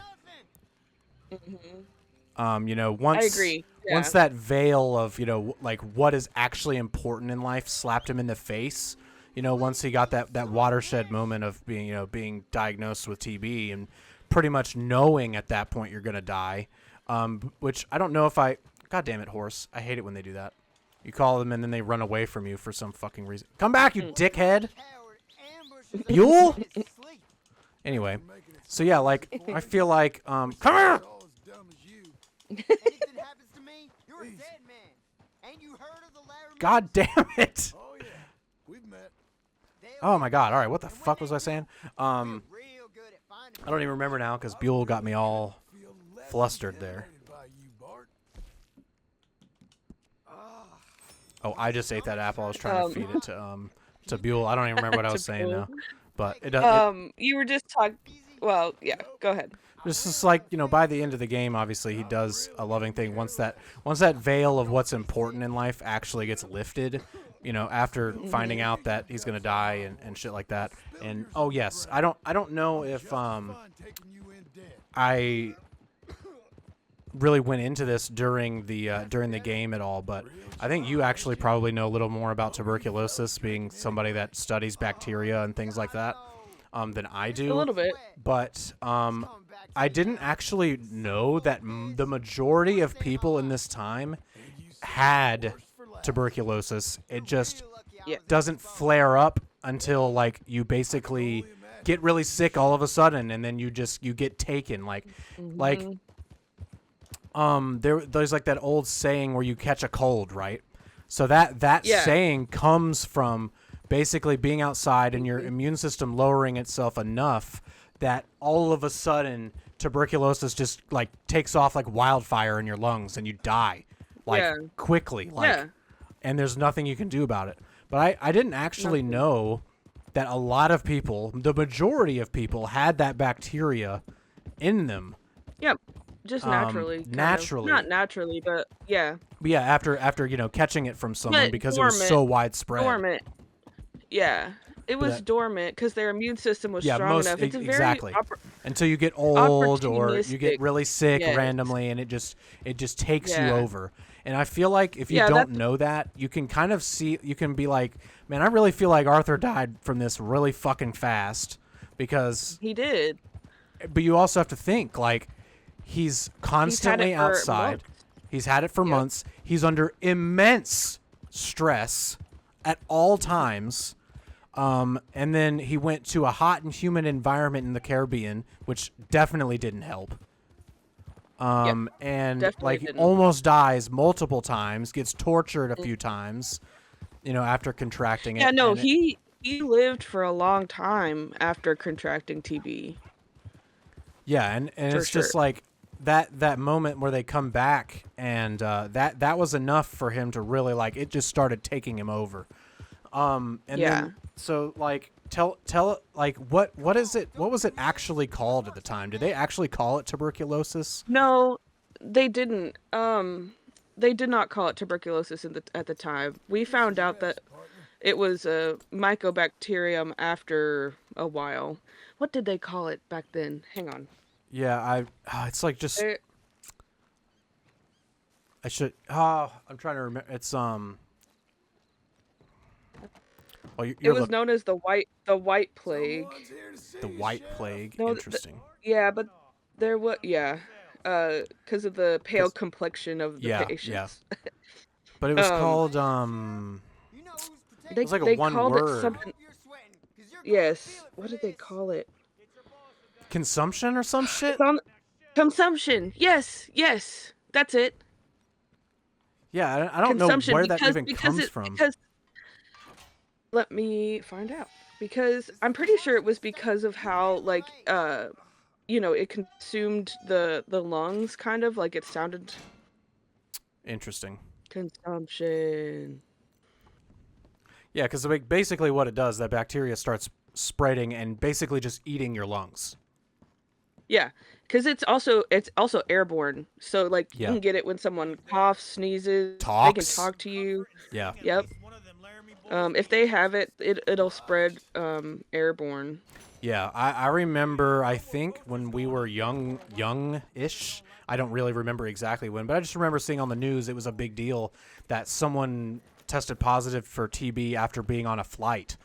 Once I agree. Yeah. once that veil of like what is actually important in life slapped him in the face, once he got that watershed moment of being diagnosed with TB and pretty much knowing at that point you're gonna die, which I don't know if God damn it, horse, I hate it when they do that. You call them and then they run away from you for some fucking reason. Come back, you dickhead. Buell? Anyway, so yeah, like I feel like come here. All as dumb as you. Anything happens to me, you're a dead man. Ain't you heard of the Laramie? God damn it. Oh yeah, we've met. They'll Oh my God! All right, what the fuck was I saying? Real good at finding I don't even remember now because Buell got me all flustered there. Oh, I just ate that apple. I was trying to feed it to Buell. I don't even remember what I was saying Buell. now, but it You were just talking. Well, yeah. Go ahead. it's just like, by the end of the game, obviously he does a loving thing once that veil of what's important in life actually gets lifted. After finding out that he's gonna die and shit like that. And oh yes, I don't know if I really went into this during the game at all, but I think you actually probably know a little more about tuberculosis, being somebody that studies bacteria and things like that, than I do. A little bit. But I didn't actually know that the majority of people in this time had tuberculosis. It just doesn't flare up until like you basically get really sick all of a sudden, and then you get taken there's like that old saying where you catch a cold, right? So that saying comes from basically being outside and your immune system lowering itself enough that all of a sudden tuberculosis just like takes off like wildfire in your lungs and you die quickly, and there's nothing you can do about it. But I didn't actually know that a lot of people, the majority of people, had that bacteria in them. Yep. Just naturally. Naturally. Not naturally, but yeah. But yeah, after catching it from someone But because it was so widespread. Dormant. Yeah. It was dormant because their immune system was strong enough. It's a very exactly. Until you get old or you get really sick randomly, and it just takes you over. And I feel like if you don't know that, you can kind of see, you can be like, man, I really feel like Arthur died from this really fucking fast, because he did. But you also have to think, like, he's constantly outside. He's had it for months. He's under immense stress at all times. And then he went to a hot and humid environment in the Caribbean, which definitely didn't help. And like almost dies multiple times, gets tortured a few times, after contracting it. Yeah, no, he lived for a long time after contracting TB. Yeah, and it's just like that moment where they come back, and that was enough for him to really, like, it just started taking him over. And then, so like tell like what was it actually called at the time? Did they actually call it tuberculosis? No, they didn't. They did not call it tuberculosis at the time. We found out that it was a mycobacterium after a while. What did they call it back then? Hang on. Yeah, it's like just I should I'm trying to remember. It's it was known as the white plague. The white plague. No, interesting. But there was because of the pale complexion of the patients. Yeah. But it was called it was like a one word. Something. Yes. What did they call it? Consumption or some shit? Consumption. Yes. That's it. Yeah, I don't know where that even comes from. Let me find out. Because I'm pretty sure it was because of how, like, it consumed the lungs, kind of, like it sounded. Interesting. Consumption. Yeah, because basically what it does, that bacteria starts spreading and basically just eating your lungs. Yeah, because it's also airborne. So, like, you can get it when someone coughs, sneezes. Talks. They can talk to you. Yeah. Yep. If they have it, it'll spread airborne. Yeah, I remember, I think when we were young-ish, I don't really remember exactly when, but I just remember seeing on the news it was a big deal that someone tested positive for TB after being on a flight,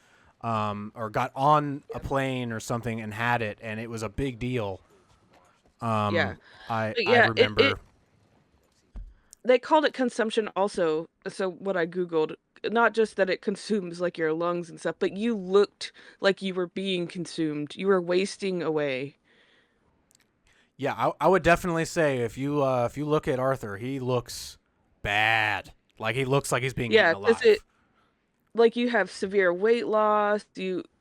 or got on a plane or something and had it, and it was a big deal. I remember. They called it consumption also, so what I Googled, not just that it consumes like your lungs and stuff, but you looked like you were being consumed. You were wasting away. Yeah, I would definitely say if you look at Arthur, he looks bad. Like he looks like he's being eaten alive. like you have severe weight loss,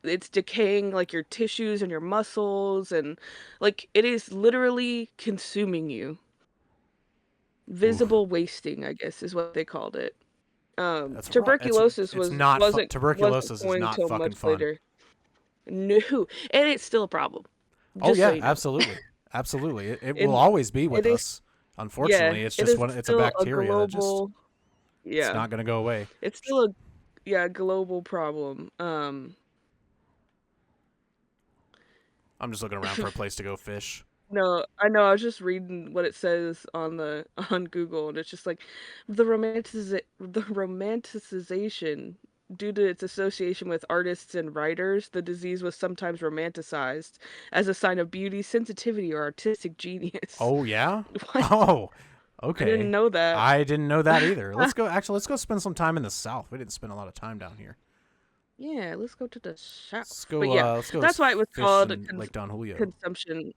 it's decaying like your tissues and your muscles, and like it is literally consuming you. Oof. Visible wasting, I guess is what they called it. That's Tuberculosis it's not wasn't tuberculosis is coined not till fucking much fun. later. No, and it's still a problem. Oh Just so yeah, you know. absolutely, absolutely. It It will always be with it is us. yeah, Unfortunately, it's it just is one. It's a still a bacteria that just global it's yeah. not going to go away. It's still a yeah, global problem. I'm just looking around for a place to go fish. No, I know. I was just reading what it says on the on Google, and it's just like the romanticization due to its association with artists and writers. The disease was sometimes romanticized as a sign of beauty, sensitivity, or artistic genius. Oh yeah. What? Oh, I didn't okay. know that. I didn't know that either. Let's go. Actually, let's go spend some time in the South. We didn't spend a lot of time down here. Yeah, let's go to the Let's south. go. But yeah, Let's go that's why it was fish called in Lake Don Julio. consumption.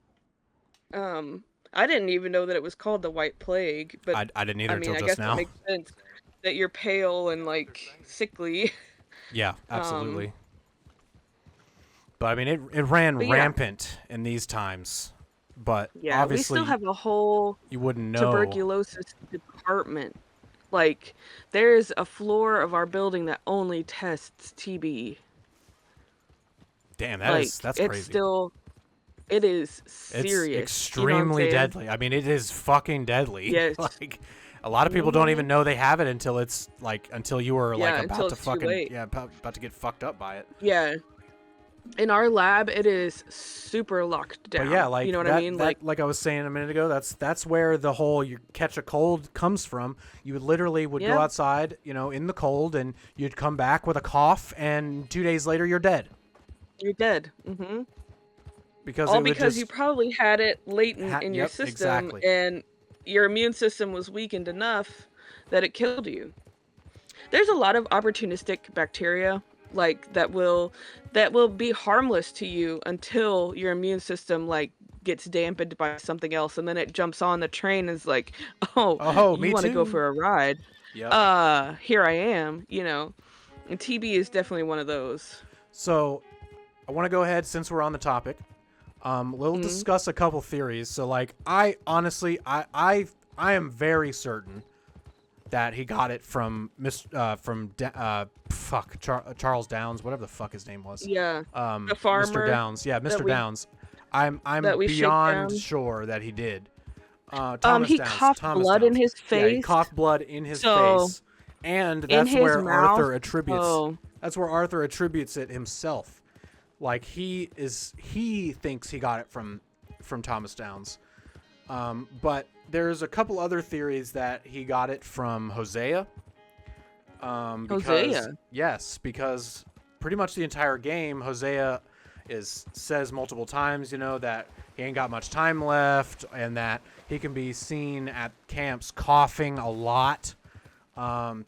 I didn't even know that it was called the White Plague, but I didn't either I mean, until I just guess it now. makes sense that you're pale and like sickly. Yeah, Um, absolutely. But I mean, it ran but yeah, rampant in these times. But yeah, we still obviously, have a whole you wouldn't know. tuberculosis department. Like, there's a floor of our building that only tests TB. Damn, Like, that's it's crazy. still, it is It's serious. You know what I'm extremely saying? deadly. I mean, it is fucking deadly. Yes. Like, a lot of people don't Hmm. even know they have it until it's like until you were like Yeah, until about to it's too fucking late. about to get fucked up by it. Yeah. In our lab, it is super locked But yeah, down. You like know what I mean? Like, like I was saying a minute ago, that's where the whole you catch a cold comes from. You would literally would go yeah, outside, in the cold, and you'd come back with a cough, and 2 days later you're dead you're dead. Hmm. because All it would because you just probably had it latent in your yep, system, exactly. and your immune system was weakened enough that it killed you. There's a lot of opportunistic bacteria like that will be harmless to you until your immune system like gets dampened by something else, and then it jumps on the train and is like, "Oh, Oh, you me want to go too. for a ride? Yep. Here I am." And TB is definitely one of those. So I want to go ahead since we're on the topic. We'll Hmm. discuss a couple theories. So like I honestly I am very certain that he got it from Charles Downs, whatever the fuck his name was. Yeah, the Mr. farmer Downs. Yeah, that Mr. we Downs. I'm that we shake beyond down. sure that he did. Thomas He Downs. coughed Thomas blood in Downs. his Yeah, he face, coughed blood in his so face, and in that's his where mouth. Arthur attributes. Oh, That's where Arthur attributes it himself. Like he thinks he got it from Thomas Downs. But there's a couple other theories that he got it from Hosea. Because Hosea. yes, because pretty much the entire game, Hosea says multiple times, that he ain't got much time left, and that he can be seen at camps coughing a lot.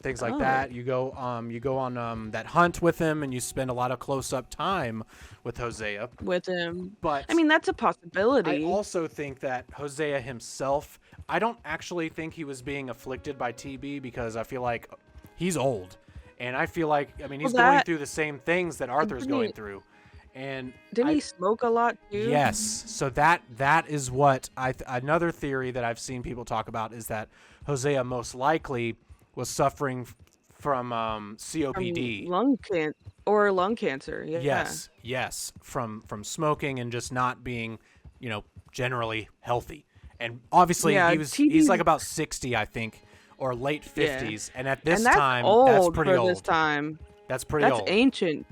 Things like Oh, that. You go on that hunt with him, and you spend a lot of close up time with Hosea. with him. I But mean, that's a I possibility. also think that Hosea himself, I don't actually think he was being afflicted by TB because I feel like he's old. And I feel like, I mean, Well, he's going that through the same things that Arthur's didn't going he, through. And didn't he smoke a lot too? yes, so that is what another theory that I've seen people talk about is that Hosea most likely was suffering from From COPD. lung cancer. Yeah. Yes, from smoking and just not being, generally healthy. And obviously Yeah, he's like TB. about 60, I think, or late Yeah. 50s, and at And this that's time that's old pretty for this old. time. That's pretty That's old, ancient.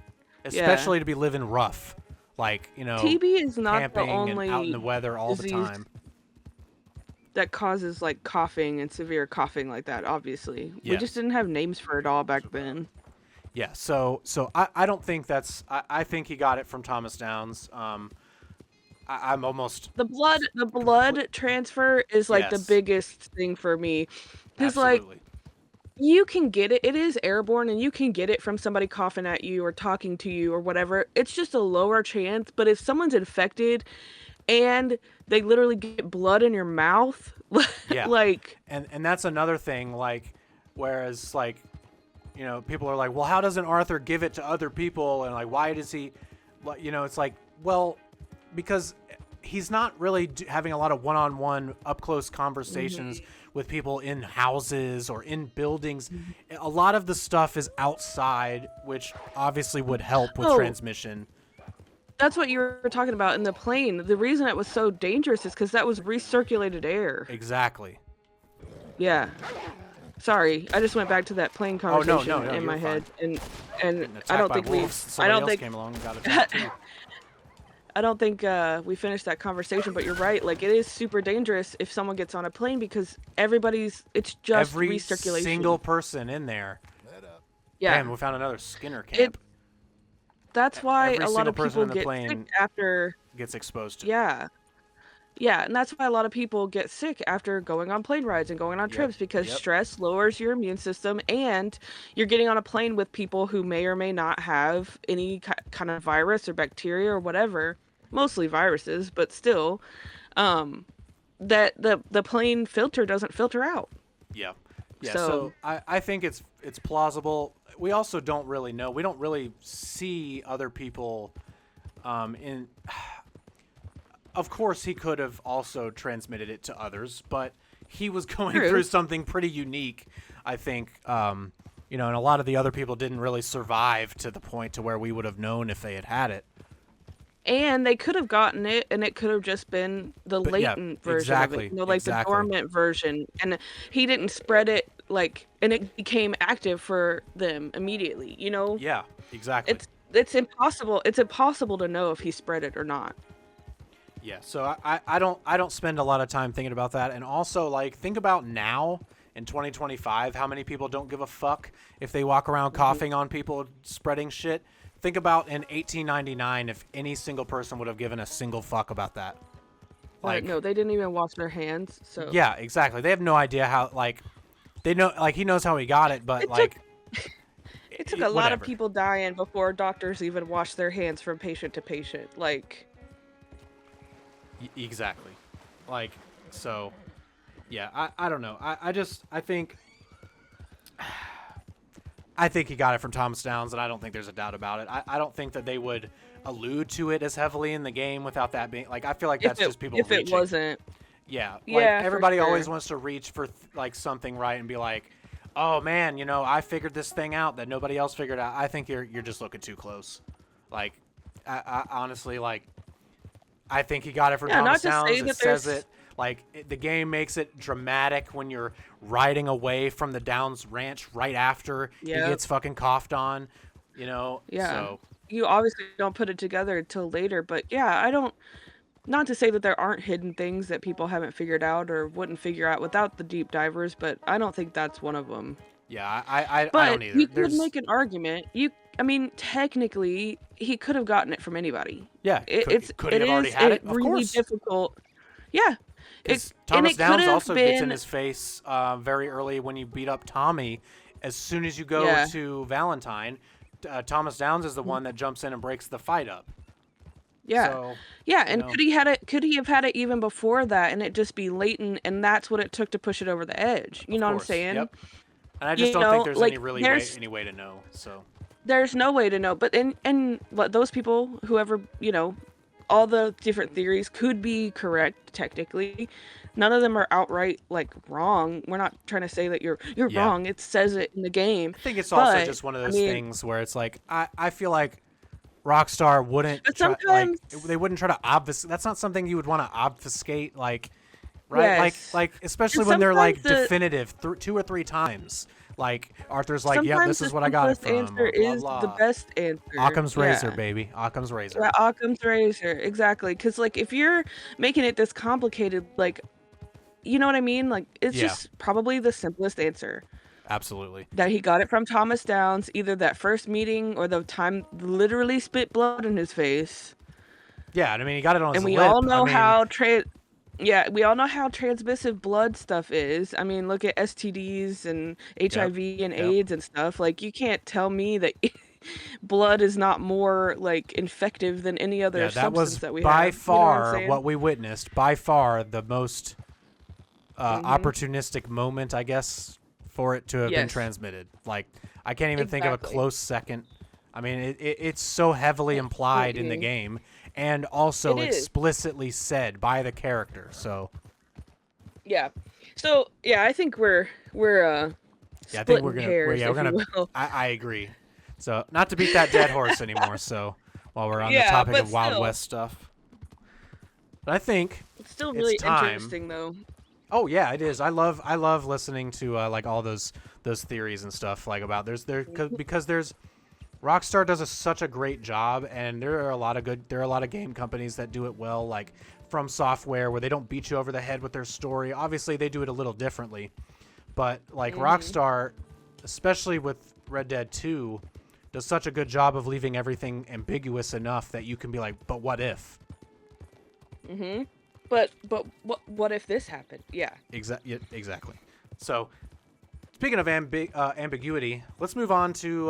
Yeah. especially to be living rough, like, TB is not the camping and out in the only weather all the disease time. that causes like coughing and severe coughing like that, obviously. We just Yes. didn't have names for it all back then. Yeah, so I don't think I think he got it from Thomas Downs. I'm almost The blood transfer is like the yes, biggest thing for me. Cuz like absolutely. you can get it. It is airborne and you can get it from somebody coughing at you or talking to you or whatever. It's just a lower chance, but if someone's infected and they literally get blood in your mouth, Yeah. like And that's another thing, like, whereas like people are like, well, how doesn't Arthur give it to other people? And like, why does he, it's like, well, because he's not really having a lot of one-on-one up close conversations with people in houses or in buildings. A lot of the stuff is outside, which obviously would help with transmission. That's what you were talking about in the plane. The reason it was so dangerous is because that was recirculated air. Exactly. Yeah. Sorry, I just went back to that plane conversation no, in my head, fine. and I don't think came along and got attacked too. I don't think we finished that conversation, but you're right. Like, it is super dangerous if someone gets on a plane because it's just every recirculation. single person in there. Yeah. Damn, we found another Skinner camp. That's why every a lot of single person people in the get plane sick after. Gets exposed to. Yeah. Yeah, and that's why a lot of people get sick after going on plane rides and going on trips because stress lowers your immune system, and you're getting on a plane with people who may or may not have any kind of virus or bacteria or whatever, mostly viruses, but still, that the plane filter doesn't filter out. Yeah. Yeah, so I think it's plausible. We also don't really know. We don't really see other people in... Of course, he could have also transmitted it to others, but he was going through something pretty unique, I think. And a lot of the other people didn't really survive to the point to where we would have known if they had it. And they could have gotten it, and it could have just been the latent version of it, the dormant version. And he didn't spread it, and it became active for them immediately, Yeah, exactly. It's impossible. It's impossible to know if he spread it or not. Yeah, so I don't spend a lot of time thinking about that. And also, think about now in 2025, how many people don't give a fuck if they walk around coughing on people spreading shit. Think about in 1899 if any single person would have given a single fuck about that. No, they didn't even wash their hands. So yeah, exactly. They have no idea how. They know. He knows how he got it, but it took a lot of people dying before doctors even washed their hands from patient to patient. Exactly. So, yeah, I don't know. I think he got it from Thomas Downs, and I don't think there's a doubt about it. I don't think that they would allude to it as heavily in the game without that being, I feel like that's just people reaching. If it wasn't. Yeah. Everybody always wants to reach for, something right and be like, oh, man, I figured this thing out that nobody else figured out. I think you're just looking too close. I honestly, I think he got it from Thomas Downs. It says it. The game makes it dramatic when you're riding away from the Downs ranch right after he gets fucking coughed on, Yeah. So. You obviously don't put it together until later, but not to say that there aren't hidden things that people haven't figured out or wouldn't figure out without the deep divers, but I don't think that's one of them. Yeah, I don't either. You could make an argument. Technically, he could have gotten it from anybody. Yeah, it is really difficult. Yeah. Thomas Downs also gets in his face very early when you beat up Tommy. As soon as you go to Valentine, Thomas Downs is the one that jumps in and breaks the fight up. Yeah. So, and could he have had it even before that and it just be latent, and that's what it took to push it over the edge? You know what I'm saying? Yep. And I just don't think there's any way to know. So there's no way to know. But and those people, whoever, all the different theories could be correct technically. None of them are outright wrong. We're not trying to say that you're wrong. It says it in the game. I think it's also just one of those things where it's I feel like Rockstar wouldn't they wouldn't try to obfuscate. That's not something you would want to obfuscate, right? Yes. Especially when they're definitive 2 or 3 times. Arthur's this is what I got it from. Answer is the best answer. Occam's razor, baby. Occam's razor. Yeah, Occam's razor, exactly. Because if you're making it this complicated, you know what I mean? It's just probably the simplest answer. Absolutely. That he got it from Thomas Downs, either that first meeting or the time literally spit blood in his face. Yeah, and he got it on his lip. And we all know how we all know how transmissive blood stuff is. Look at STDs and HIV and AIDS and stuff. You can't tell me that blood is not more infective than any other substance that we have. By far what we witnessed. By far the most opportunistic moment, I guess, for it to have been Yes. transmitted. Like, I can't even think of a Exactly. close second. I mean, it's so heavily implied in the Absolutely. game and also It is. explicitly said by the character. So, Yeah. So yeah, I think we're yeah, I think splitting hairs, we're if you gonna. will. I agree. So, not to beat that dead horse anymore. So, while we're on the Yeah, topic but of Wild still. West stuff, but I think It's still it's really time. interesting, though. Oh yeah, it is. I love listening to like all those theories and stuff like about because there's Rockstar does such a great job, and there are a lot of game companies that do it well, like From Software, where they don't beat you over the head with their story. Obviously, they do it a little differently, but like Rockstar, especially with Red Dead 2, does such a good job of leaving everything ambiguous enough that you can be like, but what if? But what if this happened? Yeah. Exactly. So, speaking of ambiguity, let's move on to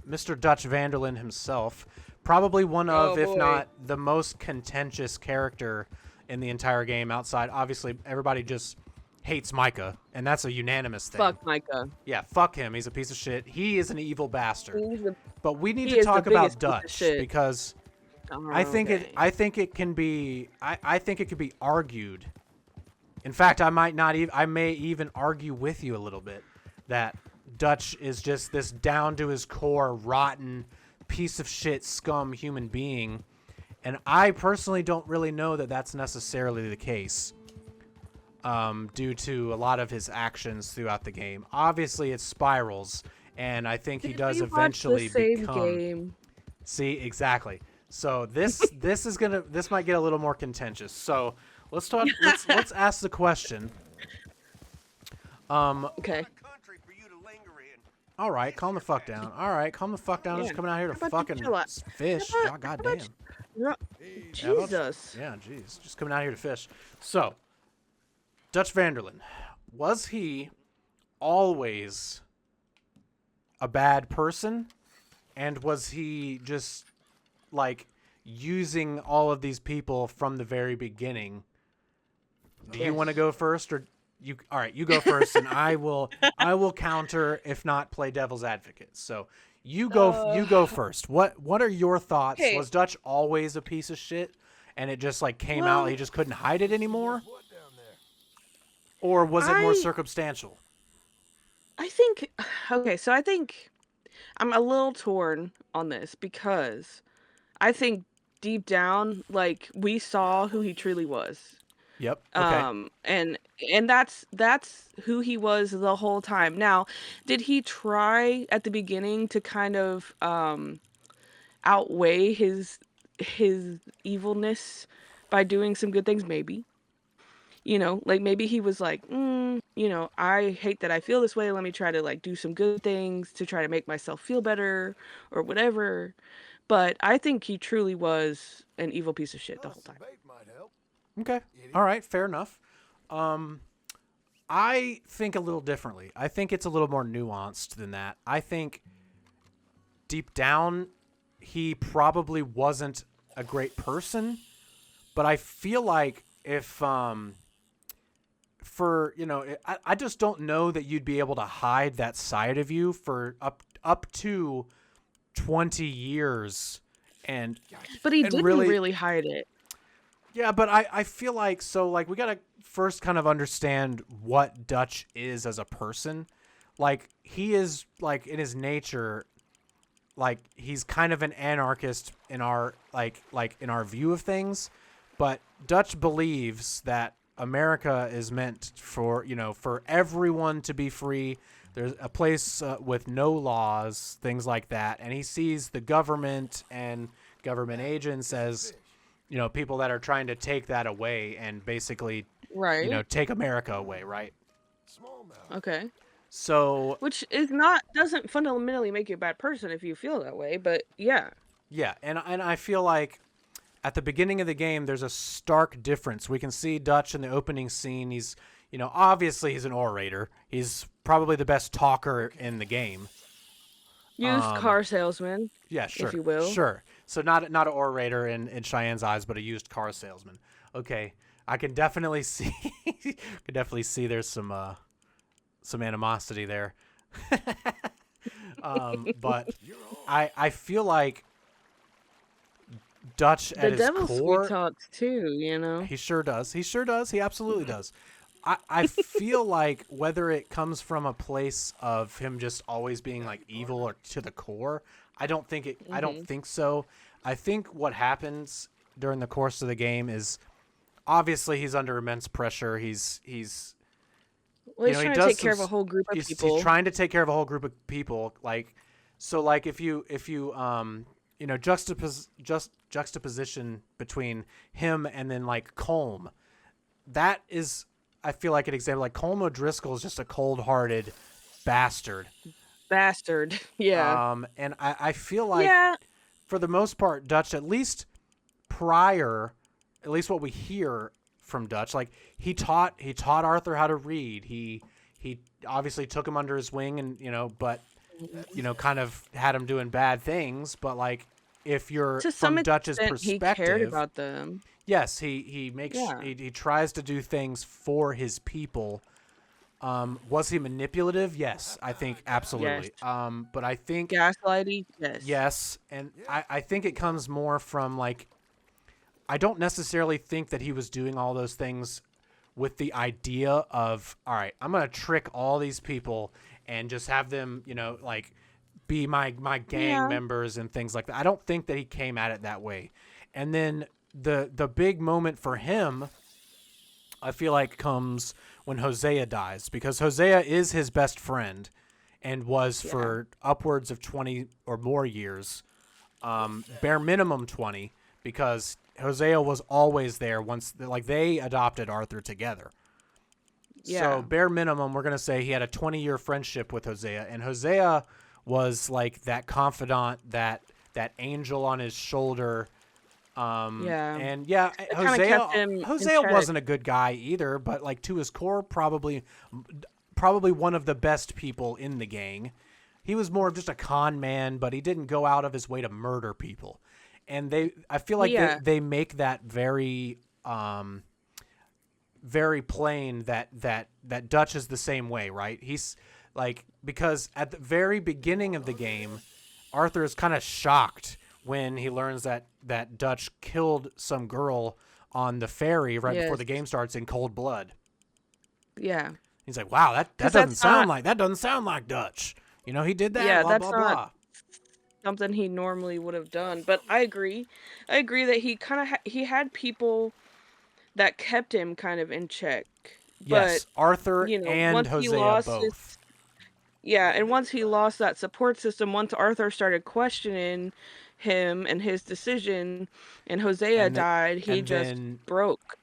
Mr. Dutch Vanderlyn himself. Probably one of, Oh, if boy. not the most contentious character in the entire game. Outside, obviously, everybody just hates Micah, and that's a unanimous thing. Fuck Micah. Yeah, fuck him. He's a piece of shit. He is an evil bastard. But we need he to is the talk about biggest piece of Dutch shit. because Oh, I think okay. I think it can be. I think it could be argued. In fact, I may even argue with you a little bit that Dutch is just this down to his core, rotten piece of shit, scum human being, and I personally don't really know that that's necessarily the case. Due to a lot of his actions throughout the game, obviously it spirals, and I think he Did does we watch eventually the same become. game? See, exactly. So this might get a little more contentious. So let's talk. Let's ask the question. Okay. Country for you to linger in. All right, calm the fuck down. All right, calm the fuck down. Yeah. Just coming out here to How about you fucking chill out? fish. How about- God how about damn. Ru- Yeah, about- Jesus. Yeah, jeez. Just coming out here to fish. So, Dutch Vanderlyn, was he always a bad person, and was he just like using all of these people from the very beginning? Do you want to go first, or you? All right, you go first, and I will counter, if not play devil's advocate. So you go first. What are your thoughts? Okay. Was Dutch always a piece of shit, and it just like came out, Well- he just couldn't hide it anymore, or was it more circumstantial? I think okay, so I think I'm a little torn on this because I think deep down, like, we saw who he truly was. Yep. Okay. And that's who he was the whole time. Now, did he try at the beginning to kind of outweigh his evilness by doing some good things? Maybe. Like maybe he was like, I hate that I feel this way. Let me try to like do some good things to try to make myself feel better or whatever. But I think he truly was an evil piece of shit the whole time. Bait might help. Okay. All right. Fair enough. I think a little differently. I think it's a little more nuanced than that. I think deep down, he probably wasn't a great person, but I feel like if, I just don't know that you'd be able to hide that side of you for up to 20 years. But he And didn't really hide it. Yeah, but I feel like, we got to first kind of understand what Dutch is as a person. Like, he is, like, in his nature, like, he's kind of an anarchist in our, in our view of things. But Dutch believes that America is meant for everyone to be free. There's a place with no laws, things like that. And he sees the government and government agents as people that are trying to take that away and basically, Right. take America away, right? Okay. So, Which doesn't fundamentally make you a bad person if you feel that way, but yeah. yeah, and I feel like at the beginning of the game, there's a stark difference. We can see Dutch in the opening scene. He's, obviously he's an orator. He's probably the best talker in the game. Used car salesman. Yeah, sure. If you will. Sure. So not an orator in Cheyenne's eyes, but a used car salesman. Okay. I can definitely see there's some animosity there. But I feel like Dutch The at his devil core, sweet talks too, you know. he sure does. He sure does. He absolutely does. I feel like whether it comes from a place of him just always being like evil or to the core, I don't think so. I think what happens during the course of the game is obviously he's under immense pressure. He's Well, he's he trying to does take care of some a whole group of he's people. trying to take care of a whole group of people. Like, so like if you juxtaposition between him and then like Colm, that is, I feel like an example. Like Colm O'Driscoll is just a cold-hearted bastard. Bastard. Yeah. And I feel like Yeah. for the most part, Dutch, at least prior, at least what we hear from Dutch, like he taught Arthur how to read. He obviously took him under his wing, and but kind of had him doing bad things. But like, if you're To from some Dutch's extent, he cared perspective, about them. yes, he makes Yeah. he tries to do things for his people. Was he manipulative? Yes, I think absolutely. Yes. But I think Gaslighting. Yes. yes, and I think it comes more from like, I don't necessarily think that he was doing all those things with the idea of, all right, I'm gonna trick all these people and just have them, like be my gang Yeah. members and things like that. I don't think that he came at it that way. And then the big moment for him, I feel like, comes when Hosea dies, because Hosea is his best friend and was for upwards of 20 or more years, bare minimum 20, because Hosea was always there once, like they adopted Arthur together. Yeah. So bare minimum, we're going to say he had a 20-year friendship with Hosea, and Hosea was like that confidant, that angel on his shoulder. Yeah. And yeah, kinda kept him in Hosea check. wasn't a good guy either, but like to his core, probably one of the best people in the gang. He was more of just a con man, but he didn't go out of his way to murder people. And I feel like Yeah. they make that very very plain that Dutch is the same way, right? He's like, because at the very beginning of the game, Arthur is kind of shocked when he learns that Dutch killed some girl on the ferry right before Yes. the game starts in cold blood. Yeah. He's like, wow, that 'Cause doesn't that's sound not- like Dutch. He did that. Yeah, blah, that's blah, not- blah. Something he normally would have done. But I agree. I agree that he kind of he had people that kept him kind of in check. Yes, But Arthur and once he Hosea lost both. yeah, and once he lost that support system, once Arthur started questioning him and his decision, and Hosea And the- died, he and just then- broke.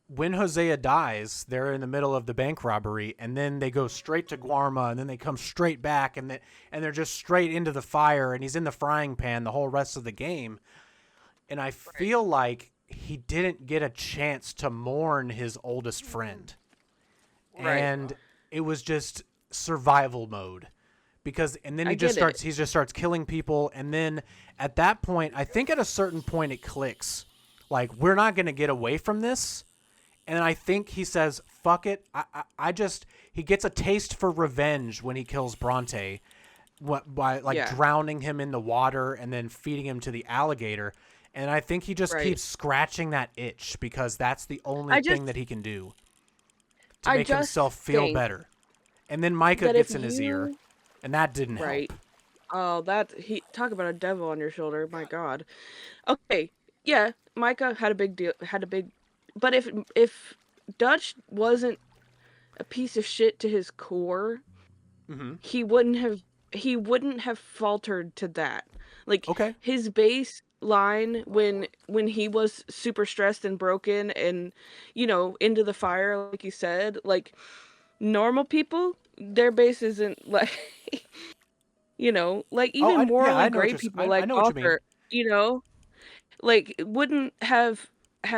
When Hosea dies, they're in the middle of the bank robbery, and then they go straight to Guarma, and then they come straight back, and they're just straight into the fire, and he's in the frying pan the whole rest of the game. And I feel like he didn't get a chance to mourn his oldest friend. Right. And it was just survival mode. And then I he just get it. starts killing people, and then at that point, I think at a certain point it clicks. Like, we're not going to get away from this. And I think he says, fuck it. He gets a taste for revenge when he kills Bronte by drowning him in the water and then feeding him to the alligator. And I think he just keeps scratching that itch, because that's the only thing that he can do to make himself feel better. And then Micah gets in his ear, and that didn't help. Oh, talk about a devil on your shoulder. My God. Okay, yeah, Micah had a big deal. But if Dutch wasn't a piece of shit to his core, Mm-hmm. he wouldn't have faltered to that. Like, his base line when he was super stressed and broken and into the fire, like you said, like normal people, their base isn't like like even morally great people like Arthur, like wouldn't have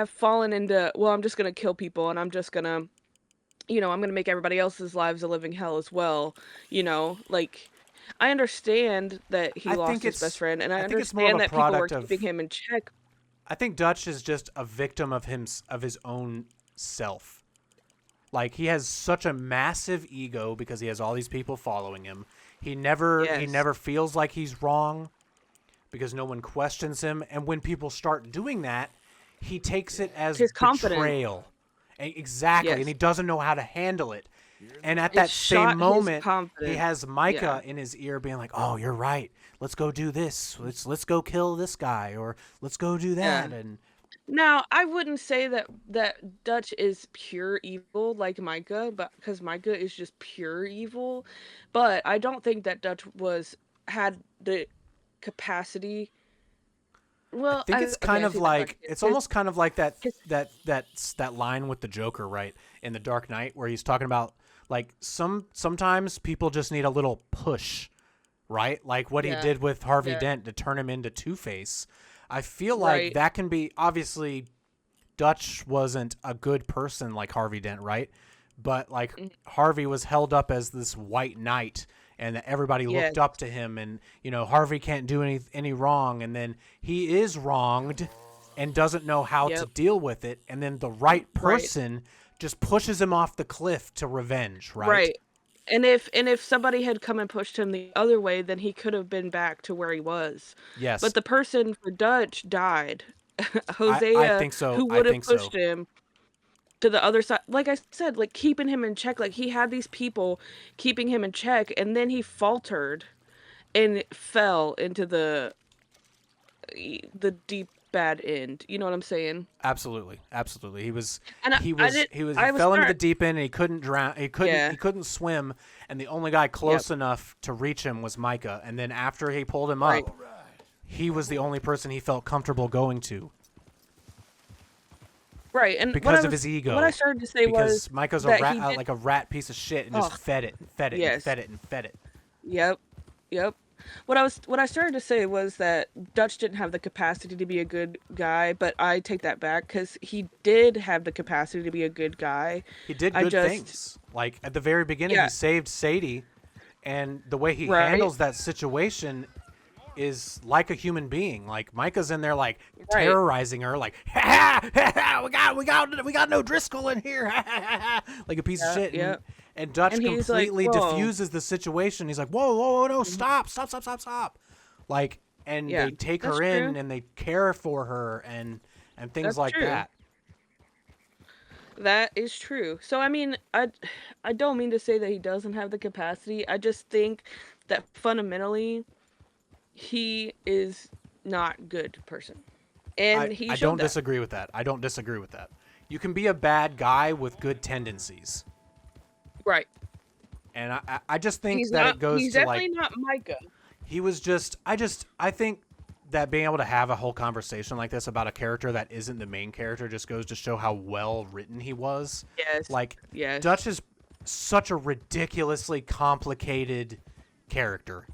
fallen into, well, I'm just gonna kill people and I'm just gonna I'm gonna make everybody else's lives a living hell as well. Like, I understand that he lost his best friend, and I think it's more of understand a that people were product keeping him in check. I think Dutch is just a victim of his own self. Like, he has such a massive ego because he has all these people following him. He never feels like he's wrong because no one questions him. And when people start doing that, he takes it as His confidence. betrayal. Exactly. Yes. And he doesn't know how to handle it. And at It that shot same his moment, he confidence. has Micah Yeah. in his ear being like, "Oh, you're right. Let's go do this. Let's go kill this guy, or let's go do that." Yeah. And Now, I wouldn't say that Dutch is pure evil like Micah, but because Micah is just pure evil. But I don't think that Dutch had the capacity. I Well, think it's okay, kind I of take that back like again. it's almost kind of like his- that line with the Joker, right, in The Dark Knight, where he's talking about like sometimes people just need a little push, right? Like what he Yeah. did with Harvey Yeah. Dent to turn him into Two-Face. I feel like Right. that can be, obviously Dutch wasn't a good person like Harvey Dent, right? But like Harvey was held up as this white knight and that everybody looked Yes. up to him, and Harvey can't do any wrong, and then he is wronged and doesn't know how to Yep. deal with it, and then the right person just pushes him off the cliff to revenge, right? Right. And if somebody had come and pushed him the other way, then he could have been back to where he was. Yes. But the person for Dutch died. I Hosea, think so. who I would have think so. pushed him to the other side. Like I said, like keeping him in check. Like he had these people keeping him in check, and then he faltered and fell into the deep bad end. You know what I'm saying? Absolutely. He was And he I was did- he was I he was fell into the start- deep end and he couldn't drown. He couldn't Yeah. he couldn't swim, and the only guy close enough to reach him was Micah. And then after he pulled him Right. up, he was the only person he felt comfortable going to Right, and because of his ego. What I started to say because was Micah's a that rat, he did- like a rat piece of shit, and just Ugh. fed it and fed it and Yes. fed it and fed it. Yep. What I started to say was that Dutch didn't have the capacity to be a good guy, but I take that back because he did have the capacity to be a good guy. He did I good just- things. Like at the very beginning, Yeah. he saved Sadie, and the way he Right. handles that situation is like a human being. Like Micah's in there, like Right. terrorizing her, like ha ha ha, we got no Driscoll in here, ha ha ha ha, like a piece of Yeah, shit. yeah. And Dutch And he's like, completely "Whoa." diffuses the situation. He's like, whoa, no, stop. Like, and Yeah, they take that's her in true. and they care for her and things That's like true. that. That is true. So I mean, I don't mean to say that he doesn't have the capacity. I just think that fundamentally he is not good person. And he I showed don't that. disagree with that. You can be a bad guy with good tendencies. Right. And I just think He's that not it goes he's to definitely like not Micah. he was just I think that being able to have a whole conversation like this about a character that isn't the main character just goes to show how well written he was. Yes. Like Yes. Dutch is such a ridiculously complicated character.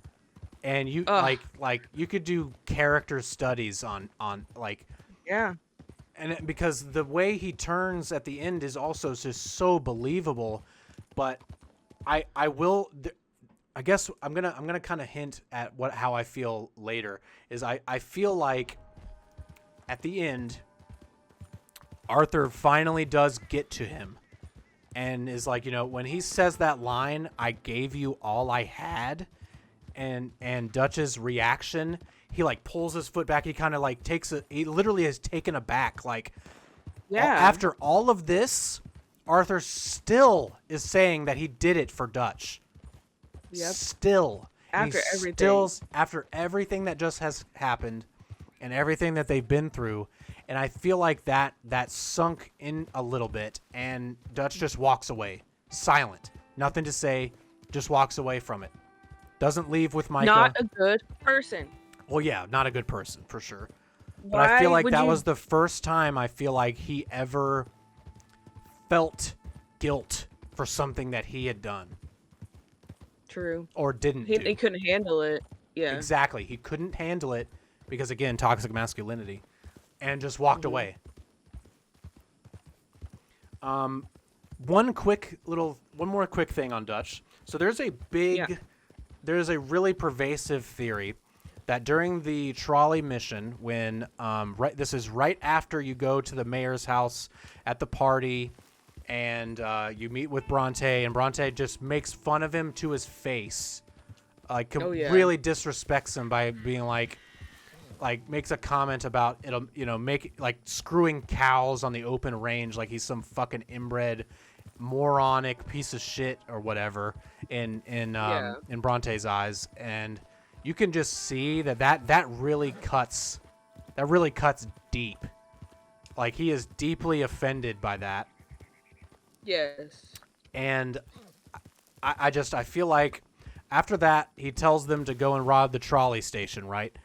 And you Ugh. like you could do character studies on like Yeah. because the way he turns at the end is also just so believable. But I guess I'm gonna kind of hint at how I feel later. Is I feel like at the end, Arthur finally does get to him, and is like, when he says that line, "I gave you all I had," and Dutch's reaction, he like pulls his foot back. He kind of like he literally is taken aback, like. Yeah. After all of this, Arthur still is saying that he did it for Dutch. Yep. Still. And After he everything. Still, after everything that just has happened and everything that they've been through. And I feel like that sunk in a little bit, and Dutch just walks away. Silent. Nothing to say. Just walks away from it. Doesn't leave with Micah. Not a good person. Well, yeah, not a good person, for sure. But I feel Why like would that you- was the first time I feel like he ever felt guilt for something that he had done True. or didn't He do. couldn't handle it. Yeah. Exactly. He couldn't handle it because, again, toxic masculinity, and just walked Mm-hmm. away. One more quick thing on Dutch. So there's a really pervasive theory that during the trolley mission, when this is right after you go to the mayor's house at the party, and you meet with Bronte, and Bronte just makes fun of him to his face. Like, really disrespects him by being like makes a comment about it'll, screwing cows on the open range like he's some fucking inbred moronic piece of shit or whatever in Bronte's eyes, and you can just see that really cuts deep. Like, he is deeply offended by that. Yes. And I feel like after that, he tells them to go and rob the trolley station, right?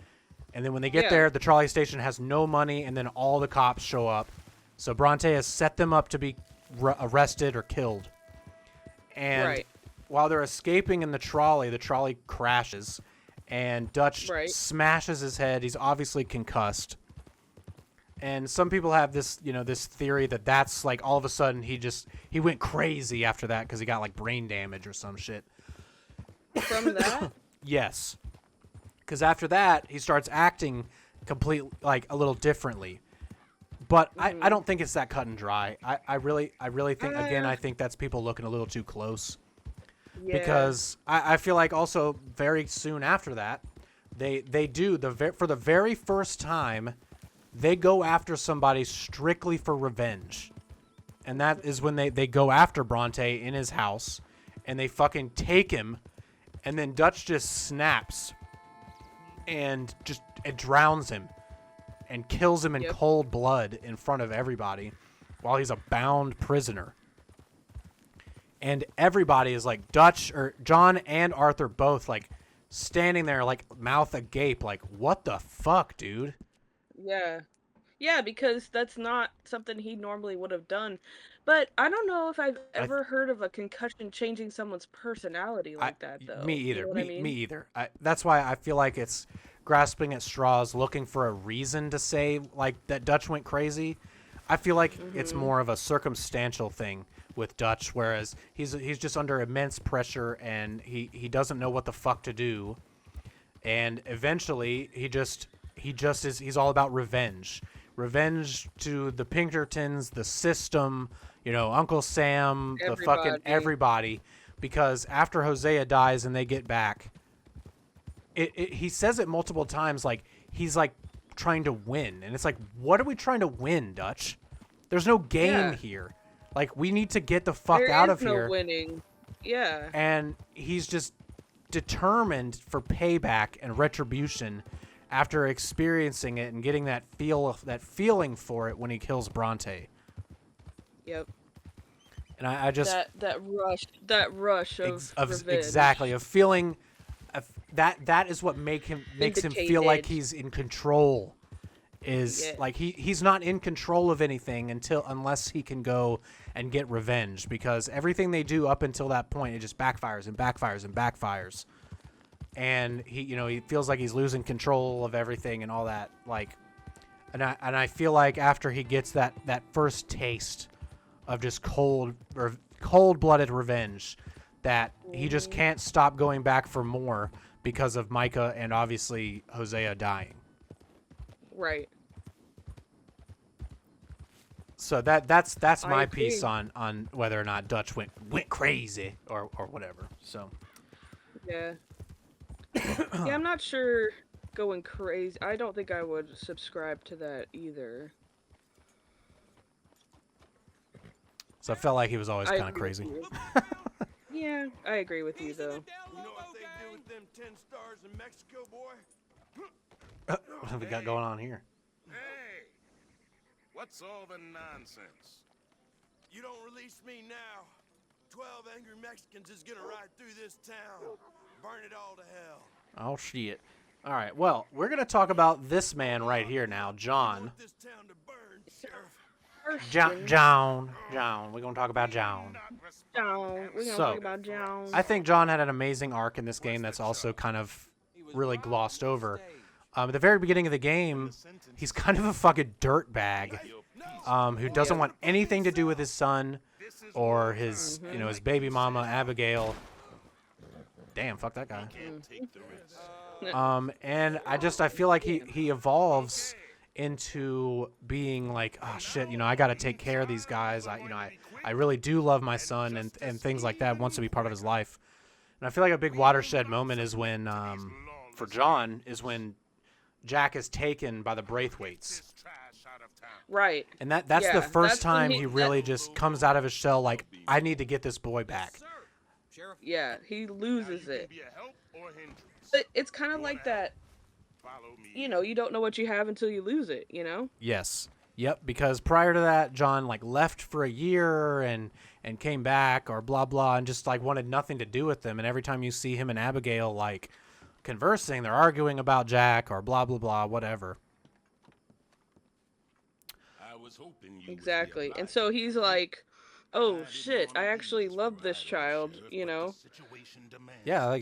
And then when they get there, the trolley station has no money, and then all the cops show up. So Bronte has set them up to be arrested or killed. And while they're escaping in the trolley crashes, and Dutch smashes his head. He's obviously concussed. And some people have this, this theory that that's like all of a sudden he went crazy after that because he got like brain damage or some shit. From that? Yes. Because after that, he starts acting completely, like, a little differently. But I don't think it's that cut and dry. I really think, again, I think that's people looking a little too close. Yeah. Because I feel like also very soon after that, they do, for the very first time, they go after somebody strictly for revenge. And that is when they go after Bronte in his house, and they fucking take him, and then Dutch just snaps and it drowns him and kills him in cold blood in front of everybody while he's a bound prisoner. And everybody is like, John and Arthur both, like, standing there, like, mouth agape, like, what the fuck, dude? Yeah. Yeah, because that's not something he normally would have done. But I don't know if I've ever heard of a concussion changing someone's personality like that, though. Me either. You know what I mean? Me either. That's why I feel like it's grasping at straws, looking for a reason to say, like, that Dutch went crazy. I feel like it's more of a circumstantial thing with Dutch, whereas he's just under immense pressure and he doesn't know what the fuck to do. And eventually he's all about revenge. Revenge to the Pinkertons, the system, Uncle Sam, the fucking everybody. Because after Hosea dies and they get back, he says it multiple times, like, he's, like, trying to win. And it's like, what are we trying to win, Dutch? There's no game here. Like, we need to get the fuck out of here. There is no winning. Yeah. And he's just determined for payback and retribution after experiencing it and getting that feeling for it when he kills Bronte. Yep. And I just that rush of revenge. Exactly, of feeling that is what makes him feel like he's in control. Like he's not in control of anything unless he can go and get revenge, because everything they do up until that point, it just backfires and backfires and backfires. And he feels like he's losing control of everything and all that, like, and I feel like after he gets that first taste of just cold-blooded revenge, that he just can't stop going back for more because of Micah and obviously Hosea dying. Right. So that's my piece on whether or not Dutch went crazy or whatever. So yeah. Yeah, I'm not sure going crazy. I don't think I would subscribe to that either. So I felt like he was always kind of crazy. Yeah, I agree with you, though. You know what they do with them 10 stars in Mexico, boy? What have we got going on here? Hey, what's all the nonsense? You don't release me now, 12 angry Mexicans is gonna ride through this town, burn it all to hell. Oh shit! All right, well, we're gonna talk about this man right here now, John. This town to burn, Sheriff. John. We're gonna talk about John. Talk about John. I think John had an amazing arc in this game that's also kind of really glossed over. At the very beginning of the game, he's kind of a fucking dirtbag who doesn't want anything to do with his son or his, his baby mama, Abigail. Damn, fuck that guy. And I feel like he evolves into being like, oh shit, I got to take care of these guys. I really do love my son and things like that. Wants to be part of his life. And I feel like a big watershed moment is when, for John, is when Jack is taken by the Braithwaites. Right. And that's the first time he really just comes out of his shell like, I need to get this boy back. Yeah, he loses it. But it's kind of like that, you don't know what you have until you lose it, Yes. Yep, because prior to that, John left for a year and came back or blah blah and just wanted nothing to do with them. And every time you see him and Abigail conversing, they're arguing about Jack or blah blah blah, whatever. I was hoping you Exactly. And so he's like, oh shit, I actually love this child, Yeah,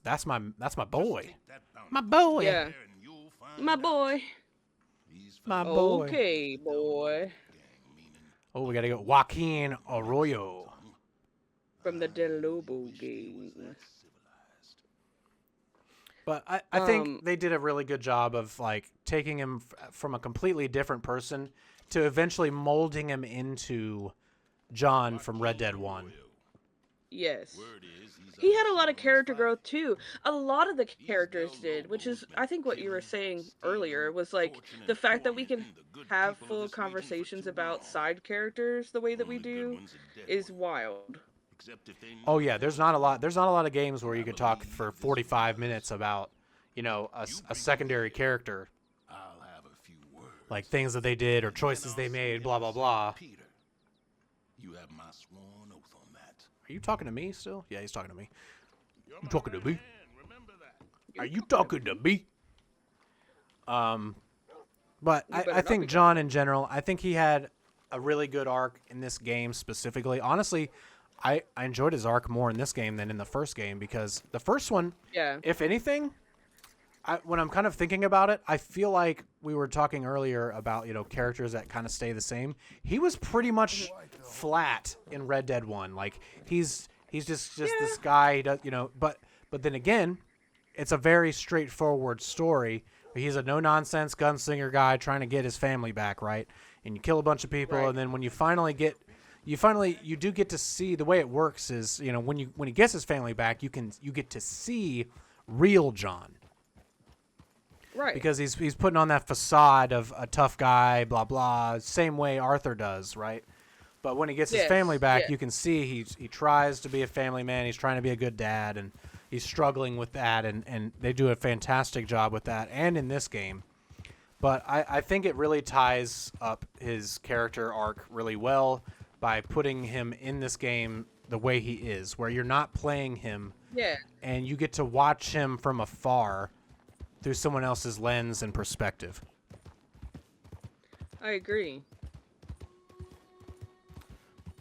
that's my boy. My boy. Yeah. My boy. My boy. Okay, boy. Oh, we gotta go. Joaquin Arroyo. From the Del Lobo game. But I think they did a really good job of taking him from a completely different person to eventually molding him into John from Red Dead 1. Yes. He had a lot of character growth too. A lot of the characters did, which is, I think, what you were saying earlier was the fact that we can have full conversations about side characters the way that we do is wild. Oh yeah, there's not a lot of games where you could talk for 45 minutes about, a secondary character. Like things that they did or choices they made, blah blah blah. You have my sworn oath on that. Are you talking to me still? Yeah, he's talking to me. You talking to me? Are you talking to me? But I think John in general, I think he had a really good arc in this game specifically. Honestly, I enjoyed his arc more in this game than in the first game because the first one, if anything, when I'm kind of thinking about it, I feel like we were talking earlier about, characters that kind of stay the same. He was pretty much flat in Red Dead 1. He's just this guy, he does, but then again, it's a very straightforward story. He's a no-nonsense gunslinger guy trying to get his family back, right? And you kill a bunch of people, and then when you you do get to see the way it works is, when he gets his family back, you get to see real John. Right. Because he's putting on that facade of a tough guy, blah blah, same way Arthur does, right? But when he gets his family back, you can see he tries to be a family man. He's trying to be a good dad, and he's struggling with that, and they do a fantastic job with that, and in this game. But I think it really ties up his character arc really well by putting him in this game the way he is, where you're not playing him, and you get to watch him from afar through someone else's lens and perspective. I agree.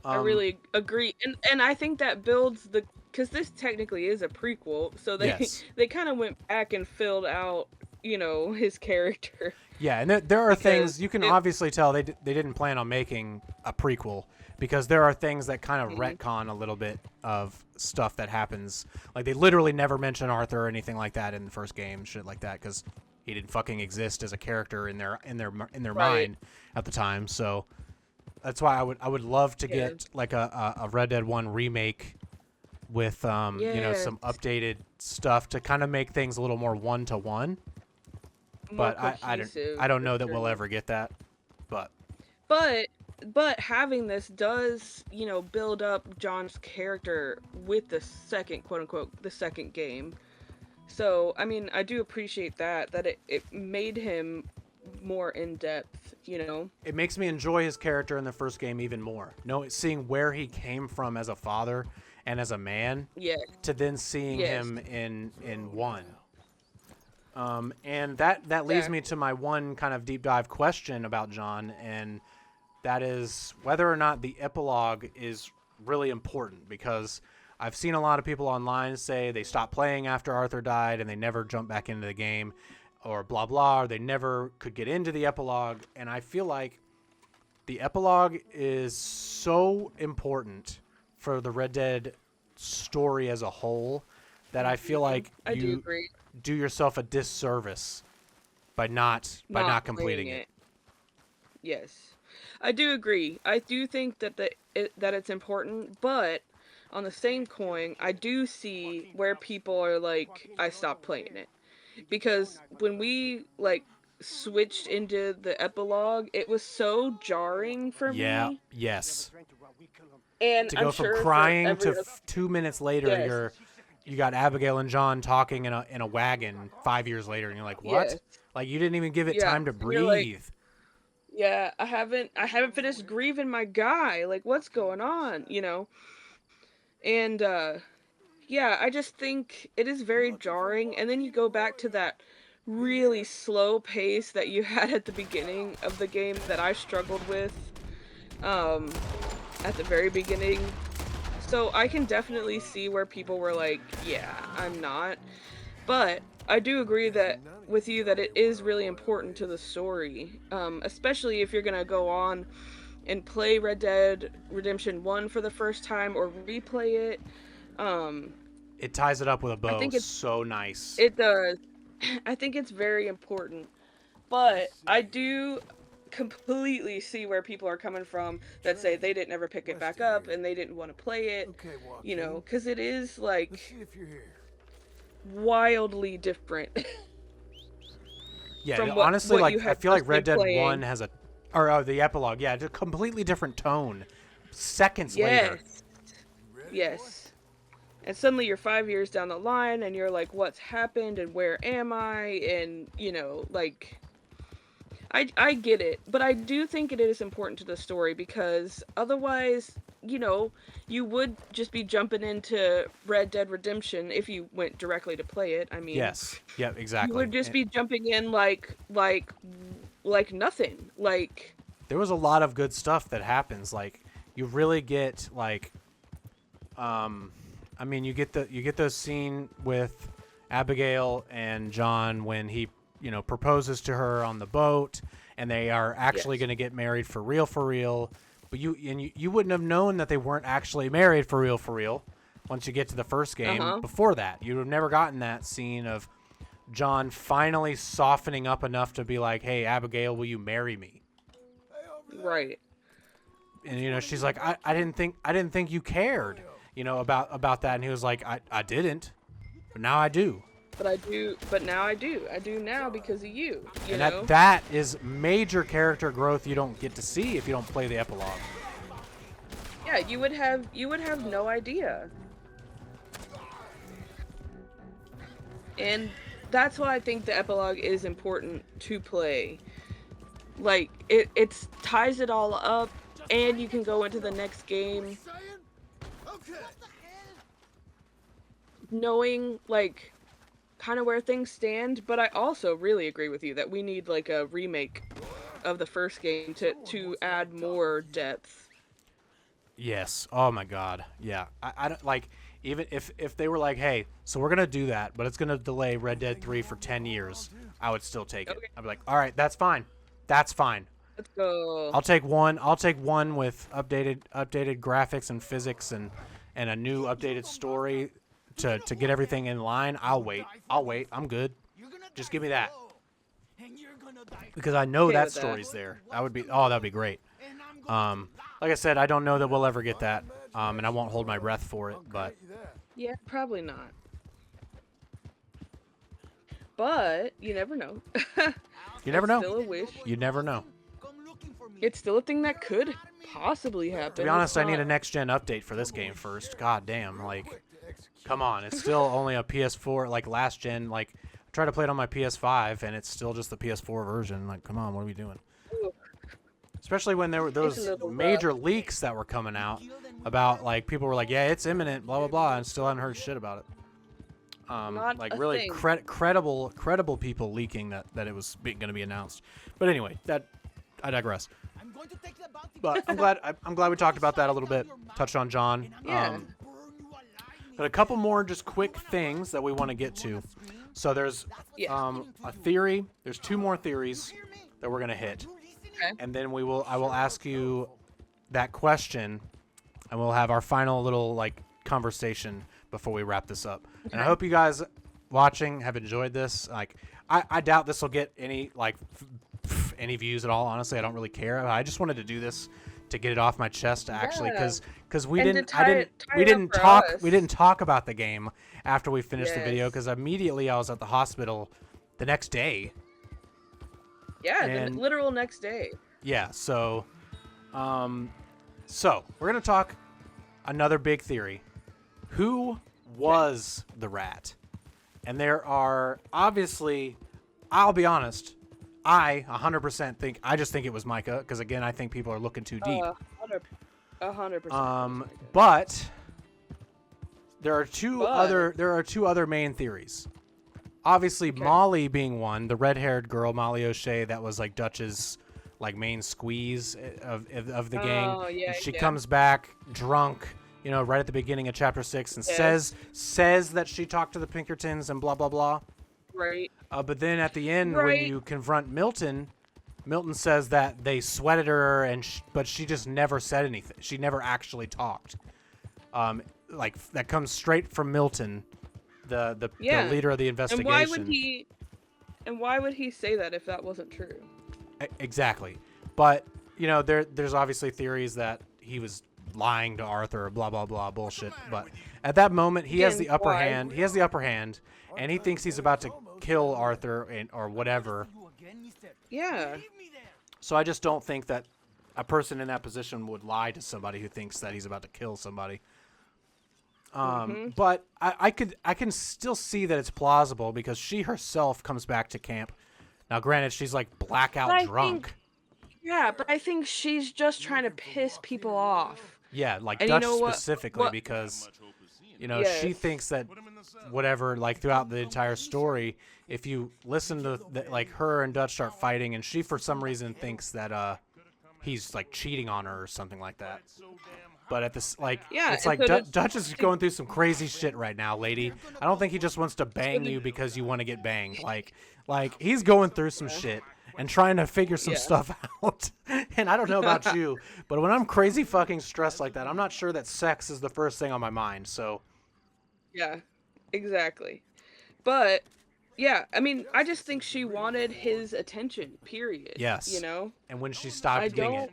I really agree, and I think that builds because this technically is a prequel, so they kind of went back and filled out, his character. Yeah, and there are things you can obviously tell they didn't plan on making a prequel because there are things that kind of retcon a little bit of stuff that happens. Like they literally never mention Arthur or anything like that in the first game, shit like that, because he didn't fucking exist as a character in their mind at the time. So that's why I would love to get a Red Dead 1 remake with some updated stuff to kind of make things a little more one-to-one. But I don't know that we'll ever get that. But having this does, build up John's character with the second, quote unquote, the second game. So, I mean, I do appreciate that it made him more in depth, It makes me enjoy his character in the first game even more. Seeing where he came from as a father and as a man. Yeah. To then seeing him in one. And that leads me to my one kind of deep dive question about John, and that is whether or not the epilogue is really important, because I've seen a lot of people online say they stopped playing after Arthur died and they never jumped back into the game or blah blah, or they never could get into the epilogue, and I feel like the epilogue is so important for the Red Dead story as a whole that I feel like I do agree. Do yourself a disservice by not completing it. Yes, I do agree. I do think that that it's important, but on the same coin, I do see where people are like, I stopped playing it because when we like switched into the epilogue, it was so jarring for Yeah, me, yes. and To I'm go from sure for crying every to other. 2 minutes later, Yes, you got Abigail and John talking in a wagon 5 years later, and you're like, what? yes, Like you didn't even give it yeah. time to And you're like, breathe. yeah, I haven't finished grieving my guy. Like, what's going on? And yeah, I just think it is very jarring. And then you go back to that really slow pace that you had at the beginning of the game that I struggled with um, at the very beginning. So I can definitely see where people were like, yeah, I'm not. But I do agree that with you that it is really important to the story, especially if you're going to go on and play Red Dead Redemption 1 for the first time or replay it. Um, It ties it up with a I bow think so nice. it does. I think it's very important. But I do completely see where people are coming from that say they didn't ever pick it back up and they didn't want to play it, because it is like wildly different Yeah, from honestly, what you like I had feel just like Red been Dead playing. 1 has the epilogue, yeah, it's a completely different tone. Seconds later. Yes. Yes. And suddenly you're 5 years down the line and you're like, what's happened and where am I? And, like, I get it, but I do think it is important to the story because otherwise, you would just be jumping into Red Dead Redemption if you went directly to play it. I mean, Yes. Yep, you would exactly. just be jumping in like nothing. Like, There was a lot of good stuff that happens. Like you really get like, I mean, you get the scene with Abigail and John when he proposes to her on the boat, and they are actually yes. going to get married for real, for real. But you wouldn't have known that they weren't actually married for real, for real. Once you get to the first game, Uh-huh. before that, you would have never gotten that scene of John finally softening up enough to be like, "Hey, Abigail, will you marry me?" Right. And she's like, I didn't think you cared, about that. And he was like, I didn't, but now I do. But I do, but now I do. I do now because of you, And that is major character growth you don't get to see if you don't play the epilogue. Yeah, you would have no idea. And that's why I think the epilogue is important to play. Like it ties it all up and you can go into the next game knowing like kind of where things stand, but I also really agree with you that we need like a remake of the first game to add more depth. Yes. Oh my God. Yeah. I don't like, even if they were like, hey, so we're gonna do that, but it's gonna delay Red Dead 3 for 10 years, I would still take it. Okay. I'd be like, all right, that's fine. That's fine. Let's go. I'll take one. I'll take one with updated graphics and physics and a new updated story to get everything in line. I'll wait. I'm good. Just give me that, because I know Okay that with that. story's there. That'd be great. Like I said, I don't know that we'll ever get that, and I won't hold my breath for it. But Yeah, probably not. But you never know. you never It's know. still a wish. You never know. It's still a thing that could possibly happen. To be honest, It's I need a not- next gen update for this game first. God damn, like, come on, it's still only a PS4, like last gen. Like, I tried to play it on my PS5, and it's still just the PS4 version. Like, come on, what are we doing? Ooh, Especially when there were those little major leaks that were coming out about, like, people were like, yeah, it's imminent, blah blah blah, and still haven't heard shit about it. Not Like a really thing. credible people leaking that it was going to be announced. But anyway, I digress. But I'm glad we talked about that a little bit. Touched on John. Yeah. But a couple more just quick things that we want to get to. So there's Yeah. a theory. There's two more theories that we're gonna hit, Okay. and then I will ask you that question, and we'll have our final little like conversation before we wrap this up. And I hope you guys watching have enjoyed this. Like, I doubt this will get any like any views at all. Honestly, I don't really care. I just wanted to do this to get it off my chest, actually, Yeah. because we And to didn't, tie it we up didn't for talk, us. we didn't talk about the game after we finished the video Yes. because immediately I was at the hospital the next day. Yeah, And- the literal next day. Yeah, so we're gonna talk another big theory. Who was the rat? And there are obviously, I'll be honest, I 100% think, I just think it was Micah, because again, I think people are looking too deep. 100%. But there are two other main theories. Obviously, Molly being one, the red-haired girl, Molly O'Shea, that was like Dutch's like main squeeze of the gang. Oh, yeah, And she yeah. comes back drunk, you know, right at the beginning of chapter 6, and Yes. says that she talked to the Pinkertons and blah blah blah. Right. But then at the end, when Right. you confront Milton, Milton says that they sweated her, but she just never said anything. She never actually talked. Like that comes straight from Milton, the leader of the investigation. And why would he say that if that wasn't true? Exactly. But you know, there's obviously theories that he was lying to Arthur, blah blah blah bullshit. But at that moment, he has the upper why? hand. He has the upper hand, and he thinks he's about to kill Arthur or whatever. Yeah. So I just don't think that a person in that position would lie to somebody who thinks that he's about to kill somebody. But I can still see that it's plausible because she herself comes back to camp. Now, granted, she's like blackout But I drunk. Yeah, but I think she's just trying to piss people off. Yeah, like And you Dutch know what- specifically what- because, you know, Yes. she thinks that whatever, like throughout the entire story, if you listen to like her and Dutch start fighting, and she for some reason thinks that he's like cheating on her or something like that. But at this, like, Yeah, it's and like so Dutch is going through some crazy shit right now, lady. I don't think he just wants to bang you because you want to get banged. Like he's going through some shit and trying to figure some Yeah. stuff out. And I don't know about you, but when I'm crazy fucking stressed like that, I'm not sure that sex is the first thing on my mind. So Yeah, exactly. But yeah, I mean, I just think she wanted his attention. Period. Yes. You know. and when she stopped I getting it,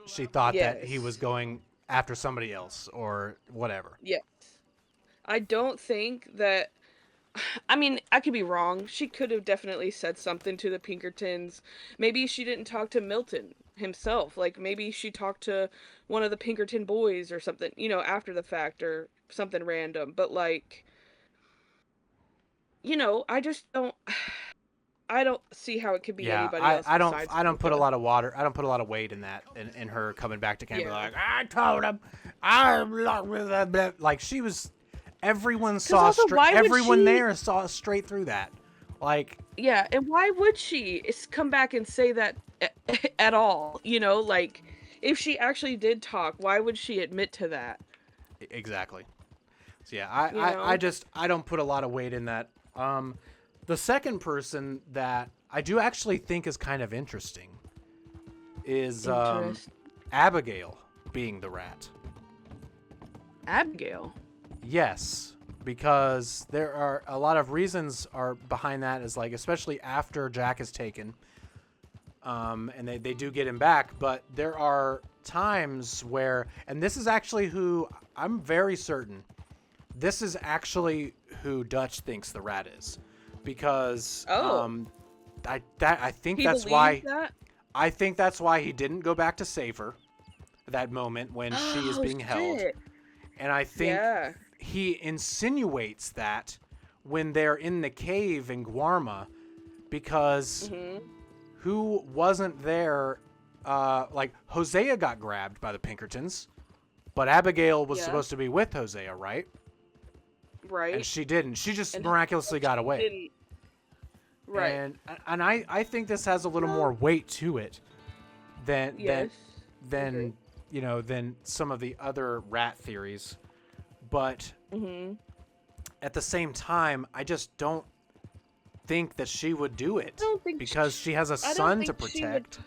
she thought that he Yes. was going after somebody else or whatever. Yes. I don't think that. I mean, I could be wrong. She could have definitely said something to the Pinkertons. Maybe she didn't talk to Milton himself. Like, maybe she talked to one of the Pinkerton boys or something, you know, after the fact or something random. But, like, you know, I just don't. I don't see how it could be Yeah, anybody else. I besides don't put a Micah. lot of water. I don't put a lot of weight in that. In her coming back to camp, Yeah. like I told him, I'm not with that. Like she was, everyone saw also, why would everyone she- there saw straight through that. Like Yeah, and why would she come back and say that at all? You know, like, if she actually did talk, why would she admit to that? exactly. So yeah, You I know? I don't put a lot of weight in that. The second person that I do actually think is kind of interesting is Abigail being the rat. Abigail. Yes, because there are a lot of reasons are behind that. Is like especially after Jack is taken, and they do get him back. But there are times where, and this is actually who I'm very certain, this is actually who Dutch thinks the rat is, because I think He that's believes why that? I think that's why he didn't go back to save her. That moment when she is Oh, being held. shit. And I think Yeah. he insinuates that when they're in the cave in Guarma, because who wasn't there? Like Hosea got grabbed by the Pinkertons, but Abigail was Yeah. supposed to be with Hosea, right? Right. And she didn't. She just And miraculously got away. Didn't. Right. And I think this has a little more weight to it than Yes. than you know than some of the other rat theories, but at the same time, I just don't think that she would do it don't think because she has a I don't son to think she would- protect.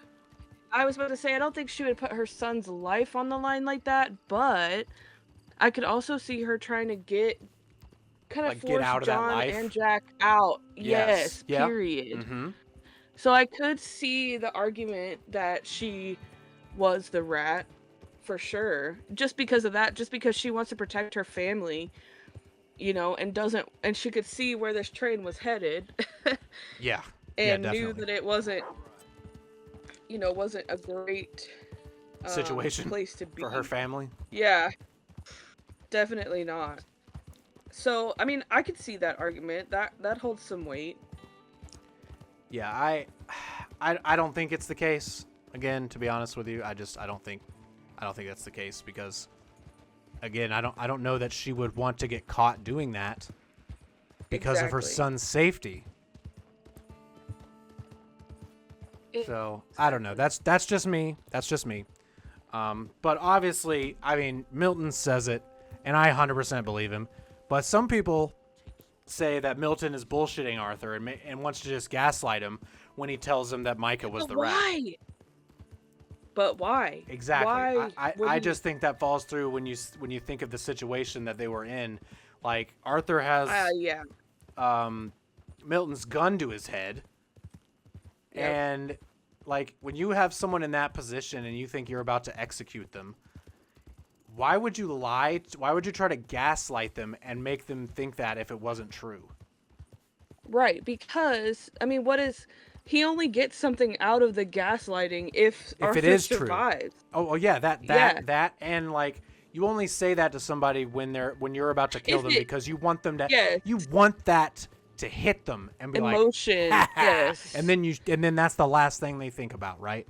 I was about to say, I don't think she would put her son's life on the line like that, but I could also see her trying to kind of Like, get force out of that John life? and Jack out. Yes. Yes, Yeah. period. Mm-hmm. So I could see the argument that she was the rat for sure. Just because of that, just because she wants to protect her family, and doesn't and she could see where this train was headed Yeah. Yeah, and knew definitely. that it wasn't a great Situation place to for her be. family. Yeah, definitely not. So, I mean, I could see that argument. That holds some weight. Yeah, I don't think it's the case. Again, to be honest with you, I don't think that's the case because again, I don't know that she would want to get caught doing that because of her Exactly. son's safety. So, I don't know. That's just me. That's just me. But obviously, I mean, Milton says it, and I 100% believe him. But some people say that Milton is bullshitting Arthur and wants to just gaslight him when he tells him that Micah was But the rat. why? But why? Exactly. Why I wouldn't- just think that falls through when you think of the situation that they were in. Like Arthur has yeah. Milton's gun to his head, Yep. and like when you have someone in that position and you think you're about to execute them, why would you lie? Why would you try to gaslight them and make them think that if it wasn't true? Right, because I mean, he only gets something out of the gaslighting if Arthur it is true. survives. Oh yeah, Yeah. that, and like you only say that to somebody when you're about to kill If them it- because you want them to Yes. you want that to hit them and be Emotion, like, yes. and then that's the last thing they think about, right?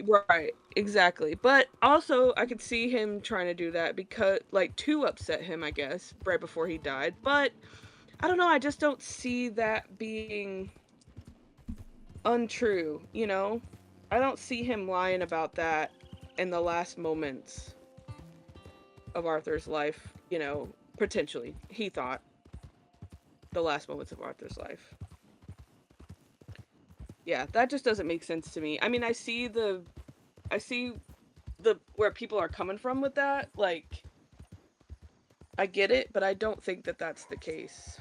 Right, exactly. But also, I could see him trying to do that because, like, to upset him, I guess, right before he died. But I don't know. I just don't see that being untrue. I don't see him lying about that in the last moments of Arthur's life. Potentially, he thought the last moments of Arthur's life. Yeah, that just doesn't make sense to me. I mean, I see the where people are coming from with that. Like, I get it, but I don't think that that's the case.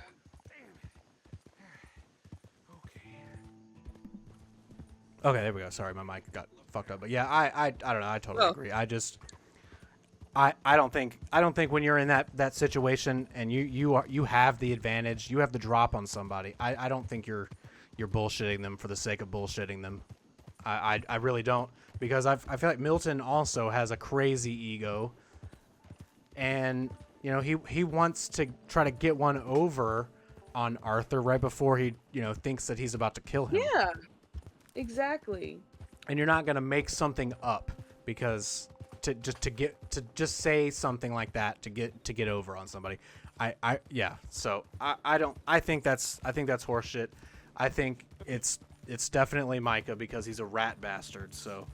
Okay, there we go. Sorry, my mic got fucked up. But yeah, I don't know. I totally Oh. agree. I don't think when you're in that situation and you have the advantage, you have the drop on somebody. I don't think you're bullshitting them for the sake of bullshitting them. I really don't, because I feel like Milton also has a crazy ego, and he wants to try to get one over on Arthur right before he thinks that he's about to kill him. Yeah, exactly. And you're not gonna make something up because to just say something like that to get over on somebody. Yeah. So I think that's horseshit. I think it's definitely Micah because he's a rat bastard. So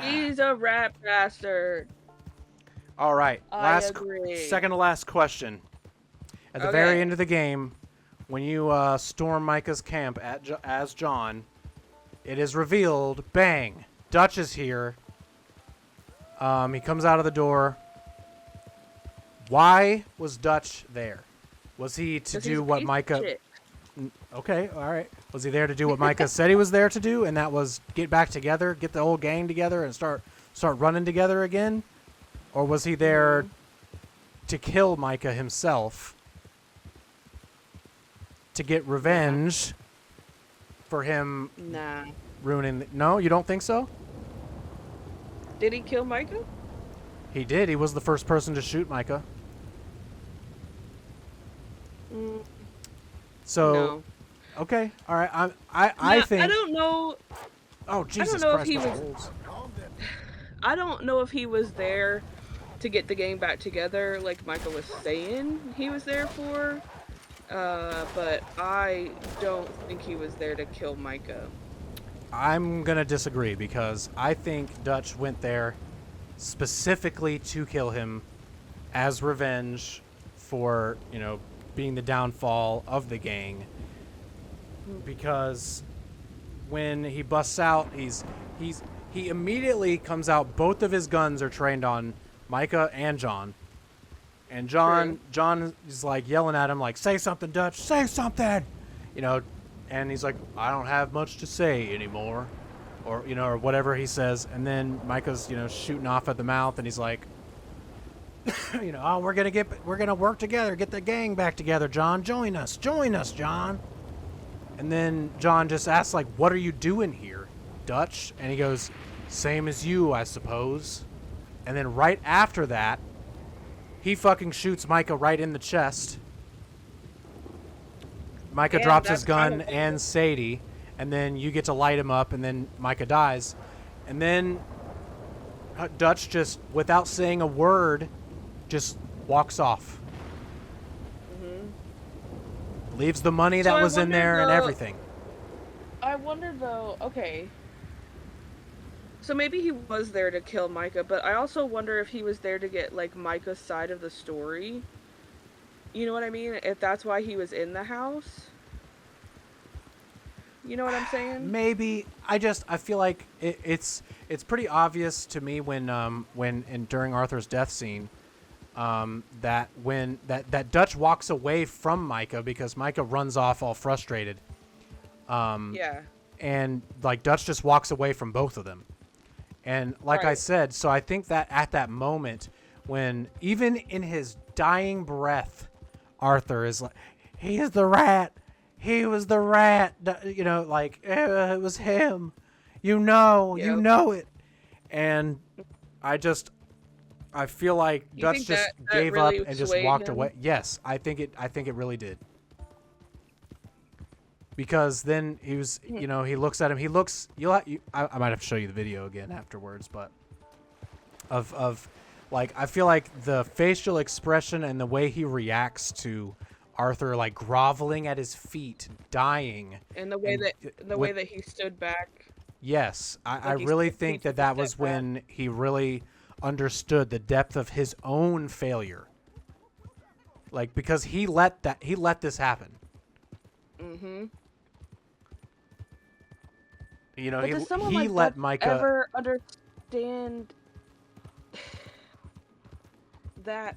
He's a rat bastard. all right, I agree. second to last question. At the very end of the game, when you storm Micah's camp as John, it is revealed, bang, Dutch is here. He comes out of the door. Why was Dutch there? Was he to 'Cause he's do a what piece of Micah... shit. Okay, all right. Was he there to do what Micah said he was there to do, and that was get back together, get the whole gang together, and start running together again? Or was he there to kill Micah himself to get revenge for him Nah. ruining... No, you don't think so? Did he kill Micah? He did. He was the first person to shoot Micah. Mm, So, no. okay, all right. I think... I don't know. Oh, Jesus know if Christ. he the was- holes. I don't know if he was there to get the gang back together, like Michael was saying he was there for. But I don't think he was there to kill Micah. I'm going to disagree because I think Dutch went there specifically to kill him as revenge for, being the downfall of the gang. Because when he busts out, he immediately comes out. Both of his guns are trained on Micah and John. And John is like yelling at him like, say something, Dutch, say something, and he's like, I don't have much to say anymore, or or whatever he says. And then Micah's shooting off at the mouth, and he's like, oh, we're gonna work together, get the gang back together. John, join us, John. And then John just asks, like, what are you doing here, Dutch? And he goes, same as you, I suppose. And then right after that, he fucking shoots Micah right in the chest. Micah And drops his that's gun kind of- and Sadie, and then you get to light him up, and then Micah dies. And then Dutch just, without saying a word, just walks off. Leaves the money So that I was in wonder, there and though- everything. I wonder though. Okay. So maybe he was there to kill Micah, but I also wonder if he was there to get like Micah's side of the story. You know what I mean? If that's why he was in the house. You know what I'm saying? Maybe. I feel like it's pretty obvious to me during Arthur's death scene, that when that Dutch walks away from Micah because Micah runs off all frustrated. Yeah. And like Dutch just walks away from both of them. And like I Right. said, so I think that at that moment, when even in his dying breath, Arthur is like, he is the rat. He was the rat. Like, it was him. You know it. And I feel like You Dutch think just that gave really up and just swayed walked him? away. Yes, I think it really did. Because then he was, he looks at him. He looks. I might have to show you the video again afterwards, but of like I feel like the facial expression and the way he reacts to Arthur, like groveling at his feet, dying. And the way with- that he stood back. Yes, I he really said, think "He that took a was step back." when he really understood the depth of his own failure. Like because he let this happen. Mm-hmm. He But does someone he like let that Micah. ever understand that?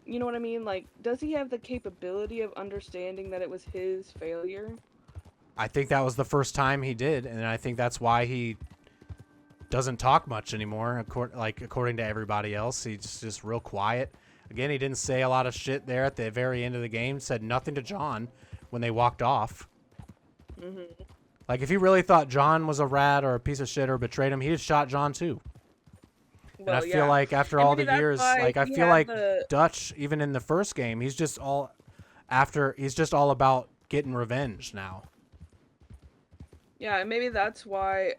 You know what I mean? Like, does he have the capability of understanding that it was his failure? I think that was the first time he did, and I think that's why he doesn't talk much anymore. According to everybody else, he's just real quiet. Again, he didn't say a lot of shit there at the very end of the game. Said nothing to John when they walked off. Mm-hmm. Like, if he really thought John was a rat or a piece of shit or betrayed him, he'd have shot John too. And I feel like after And all the maybe that's years, why like I he feel had like the- Dutch, even in the first game, he's just all about getting revenge now. Yeah, and maybe that's why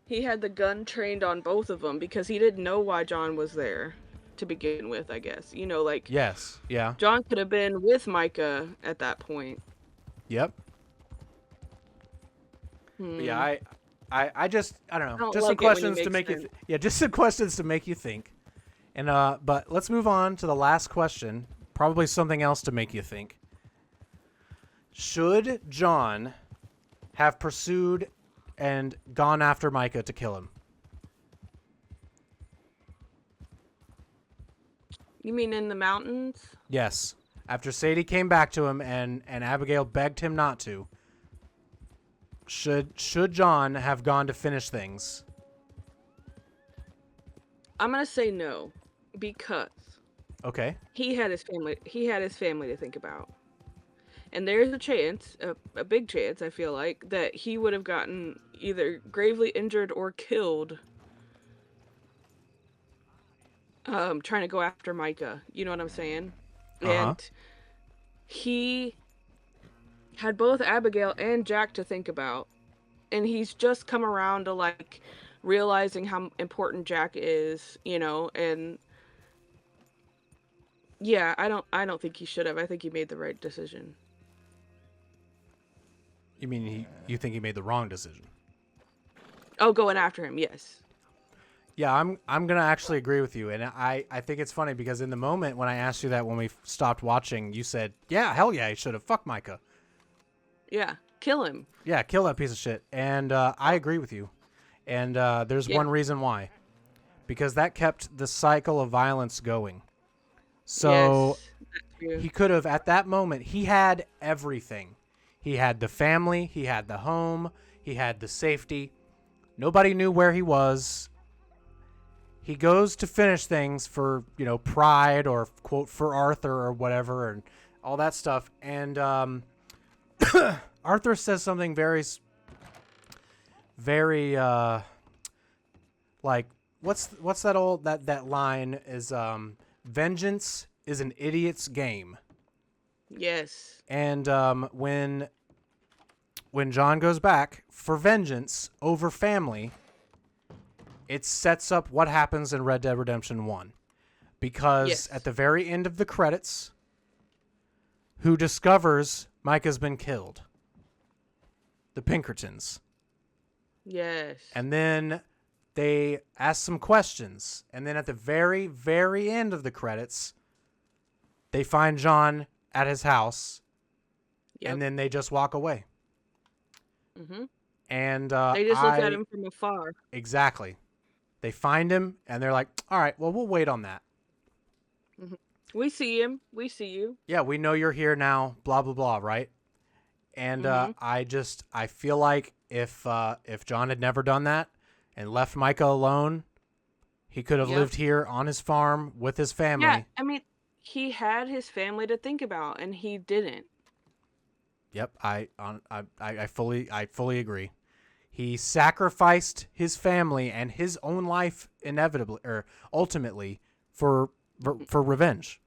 he had the gun trained on both of them, because he didn't know why John was there to begin with, I guess. Like Yes. Yeah. John could have been with Micah at that point. Yep. But yeah, I don't know. don't Just some like it when he questions to makes make you. Just some questions to make you think. And but let's move on to the last question. Probably something else to make you think. Should John have pursued and gone after Micah to kill him? You mean in the mountains? Yes. After Sadie came back to him and Abigail begged him not to. Should John have gone to finish things? I'm gonna say no, because Okay. he had his family to think about. And there's a chance, a big chance, I feel like, that he would have gotten either gravely injured or killed trying to go after Micah. You know what I'm saying? Uh-huh. And he had both Abigail and Jack to think about. And he's just come around to, like, realizing how important Jack is, and yeah, I don't think he should have. I think he made the right decision. You mean you think he made the wrong decision? Oh, going after him, yes. Yeah, I'm gonna actually agree with you, and I think it's funny because in the moment when I asked you that when we stopped watching, you said, "Yeah, hell yeah, he should have fucked Micah. Yeah, kill him. Yeah, kill that piece of shit." And I agree with you, and there's Yeah. one reason why, because that kept the cycle of violence going. So Yes. you. He could have, at that moment, he had everything. He had the family, he had the home, he had the safety. Nobody knew where he was. He goes to finish things for, pride or, quote, for Arthur or whatever and all that stuff. And Arthur says something very, very, like, what's that line is, vengeance is an idiot's game. Yes. And when John goes back for vengeance over family, it sets up what happens in Red Dead Redemption 1. Because at the very end of the credits, who discovers Micah's been killed? The Pinkertons. Yes. And then they ask some questions. And then at the very, very end of the credits, they find John at his house. Yep. And then they just walk away. Mm-hmm. And they just look at him from afar. Exactly. They find him, and they're like, all right, well, we'll wait on that. Mm-hmm. We see him. We see you. Yeah, we know you're here now, blah, blah, blah, right? And I feel like if John had never done that and left Micah alone, he could have lived here on his farm with his family. Yeah, I mean, he had his family to think about, and he didn't. Yep, I fully agree. He sacrificed his family and his own life ultimately for revenge.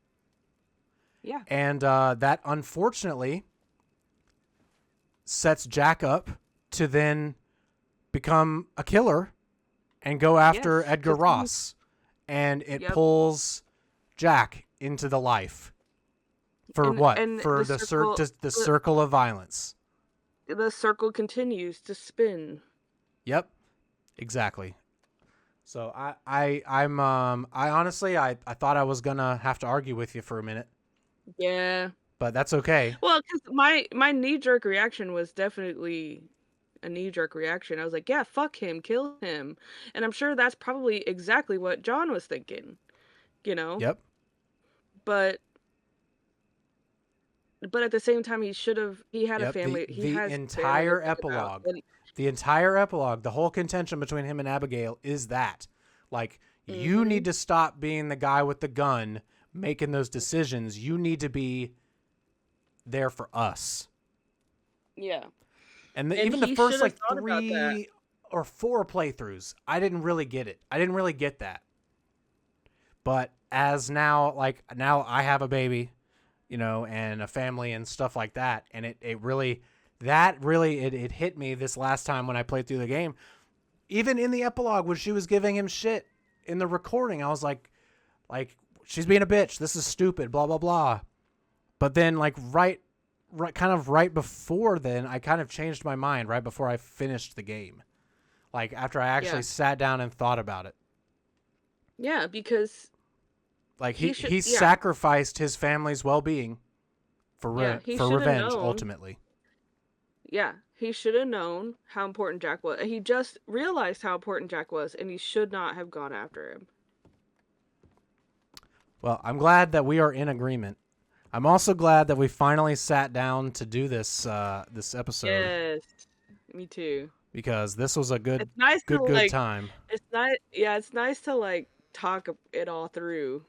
Yeah. And that unfortunately sets Jack up to then become a killer and go after Edgar Ross. And it pulls Jack into the life. For what? For the circle of violence. The circle continues to spin. Yep, exactly. So I honestly thought I was gonna have to argue with you for a minute. Yeah. But that's okay. Well, because my knee-jerk reaction was definitely a knee-jerk reaction. I was like, yeah, fuck him, kill him. And I'm sure that's probably exactly what John was thinking. Yep. But at the same time, he had a family. The entire epilogue, the whole contention between him and Abigail is that, like, you need to stop being the guy with the gun making those decisions. You need to be there for us. Yeah. And even the first, like, 3 or 4 playthroughs, I didn't really get it. I didn't really get that. But as now I have a baby, and a family and stuff like that. And it really hit me this last time when I played through the game. Even in the epilogue, when she was giving him shit in the recording, I was like, she's being a bitch. This is stupid, blah, blah, blah. But then, like, right before then, I kind of changed my mind right before I finished the game. Like, after I actually sat down and thought about it. Yeah, because... Like, he sacrificed his family's well-being for revenge, ultimately. Yeah, he should have known how important Jack was. He just realized how important Jack was, and he should not have gone after him. Well, I'm glad that we are in agreement. I'm also glad that we finally sat down to do this episode. Yes, me too. Because this was a good time. It's nice. Yeah, it's nice to, like, talk it all through.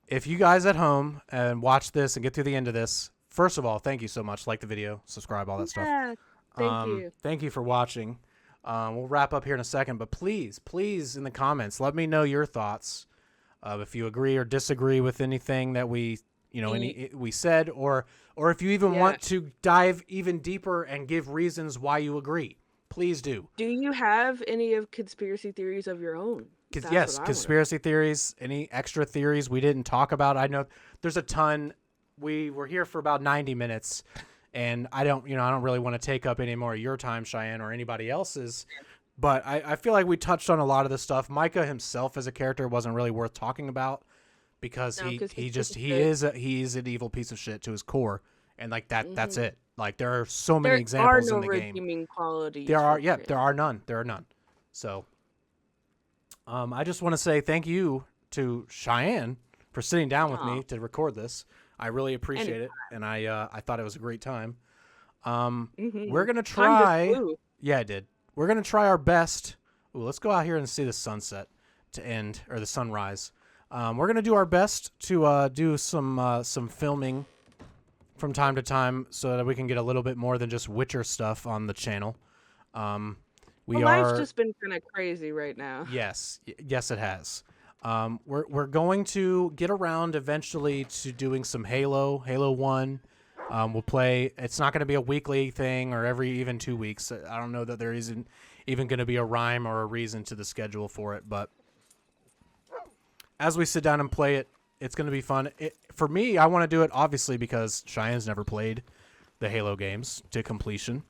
If you guys at home and watch this and get through the end of this, first of all, thank you so much. Like the video, subscribe, all that stuff. Thank you. Thank you for watching. We'll wrap up here in a second, but please in the comments, let me know your thoughts. If you agree or disagree with anything that we said, or if you even want to dive even deeper and give reasons why you agree, please do. Do you have any of conspiracy theories of your own? Yes, conspiracy theories, any extra theories we didn't talk about. I know there's a ton. We were here for about 90 minutes, and I don't really want to take up any more of your time, Cheyenne, or anybody else's. But I feel like we touched on a lot of this stuff. Micah himself as a character wasn't really worth talking about because he's an evil piece of shit to his core, and like that that's it. Like there are so many examples in the game. There are none. So I just want to say thank you to Cheyenne for sitting down with me Aw. to record this. I really appreciate it, and I thought it was a great time. We're gonna Time just try. flew. Yeah, I did. We're gonna try our best. Ooh, let's go out here and see the sunset to end, or the sunrise. We're gonna do our best to do some filming from time to time, so that we can get a little bit more than just Witcher stuff on the channel. We Life's are. just been kind of crazy right now. Yes, yes, it has. We're going to get around eventually to doing some Halo 1. We'll play. It's not going to be a weekly thing or every even 2 weeks. I don't know that there isn't even going to be a rhyme or a reason to the schedule for it. But as we sit down and play it, it's going to be fun. For me, I want to do it obviously because Cheyenne's never played the Halo games to completion.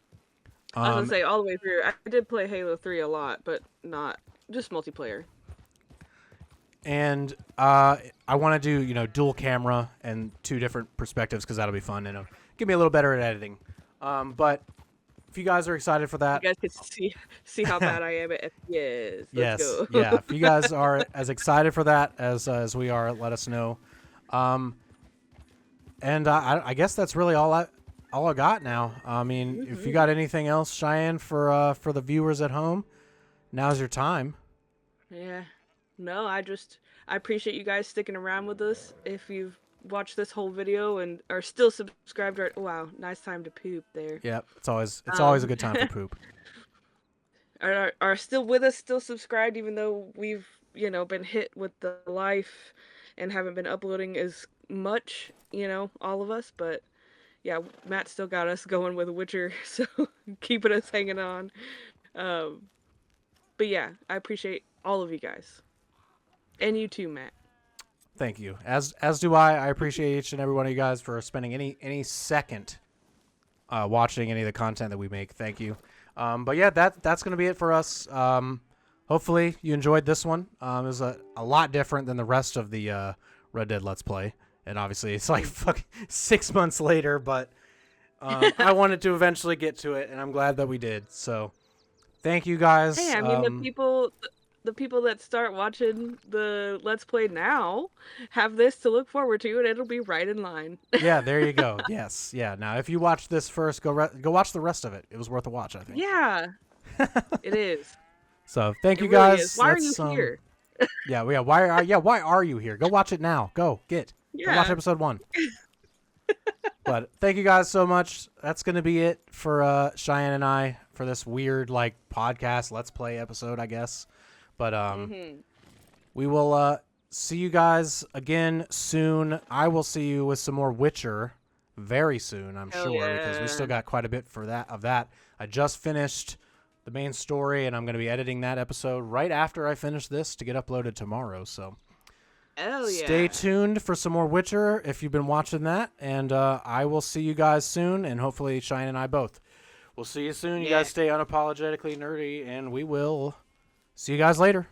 I was gonna say all the way through. I did play Halo 3 a lot, but not just multiplayer. And I want to do, dual camera and 2 different perspectives because that'll be fun and it'll get me a little better at editing. But if you guys are excited for that, You guys can see how bad I am at FPS. Let's go. yeah. If you guys are as excited for that as we are, let us know. And I guess that's really all I got now. I mean, if you got anything else, Cheyenne, for the viewers at home, now's your time. Yeah. No, I appreciate you guys sticking around with us. If you've watched this whole video and are still subscribed, wow, nice time to poop there. Yep, it's always a good time for poop. Are still with us, still subscribed, even though we've been hit with the life and haven't been uploading as much, all of us. But yeah, Matt still got us going with Witcher, so keeping us hanging on. But yeah, I appreciate all of you guys. And you too, Matt. Thank you. As do I. I appreciate each and every one of you guys for spending any second watching any of the content that we make. Thank you. But yeah, that's gonna be it for us. Hopefully you enjoyed this one. It was a lot different than the rest of the Red Dead Let's Play, and obviously it's like fucking 6 months later. But I wanted to eventually get to it, and I'm glad that we did. So thank you guys. Hey, I mean the people that start watching the Let's Play now have this to look forward to, and it'll be right in line. Yeah, there you go. Yes, yeah. Now, if you watch this first, go watch the rest of it. It was worth a watch, I think. Yeah, it is. So thank you It really guys. is. Why are you here? Yeah. Why are you here? Go watch it now. Go Go watch episode 1. But thank you guys so much. That's gonna be it for Cheyenne and I for this weird podcast Let's Play episode, I guess. But we will see you guys again soon. I will see you with some more Witcher very soon, I'm sure, because we still got quite a bit of that. I just finished the main story, and I'm going to be editing that episode right after I finish this to get uploaded tomorrow. So stay tuned for some more Witcher if you've been watching that, and I will see you guys soon, and hopefully Cheyenne and I both. We'll see you soon. You guys stay unapologetically nerdy, and we will see you guys later.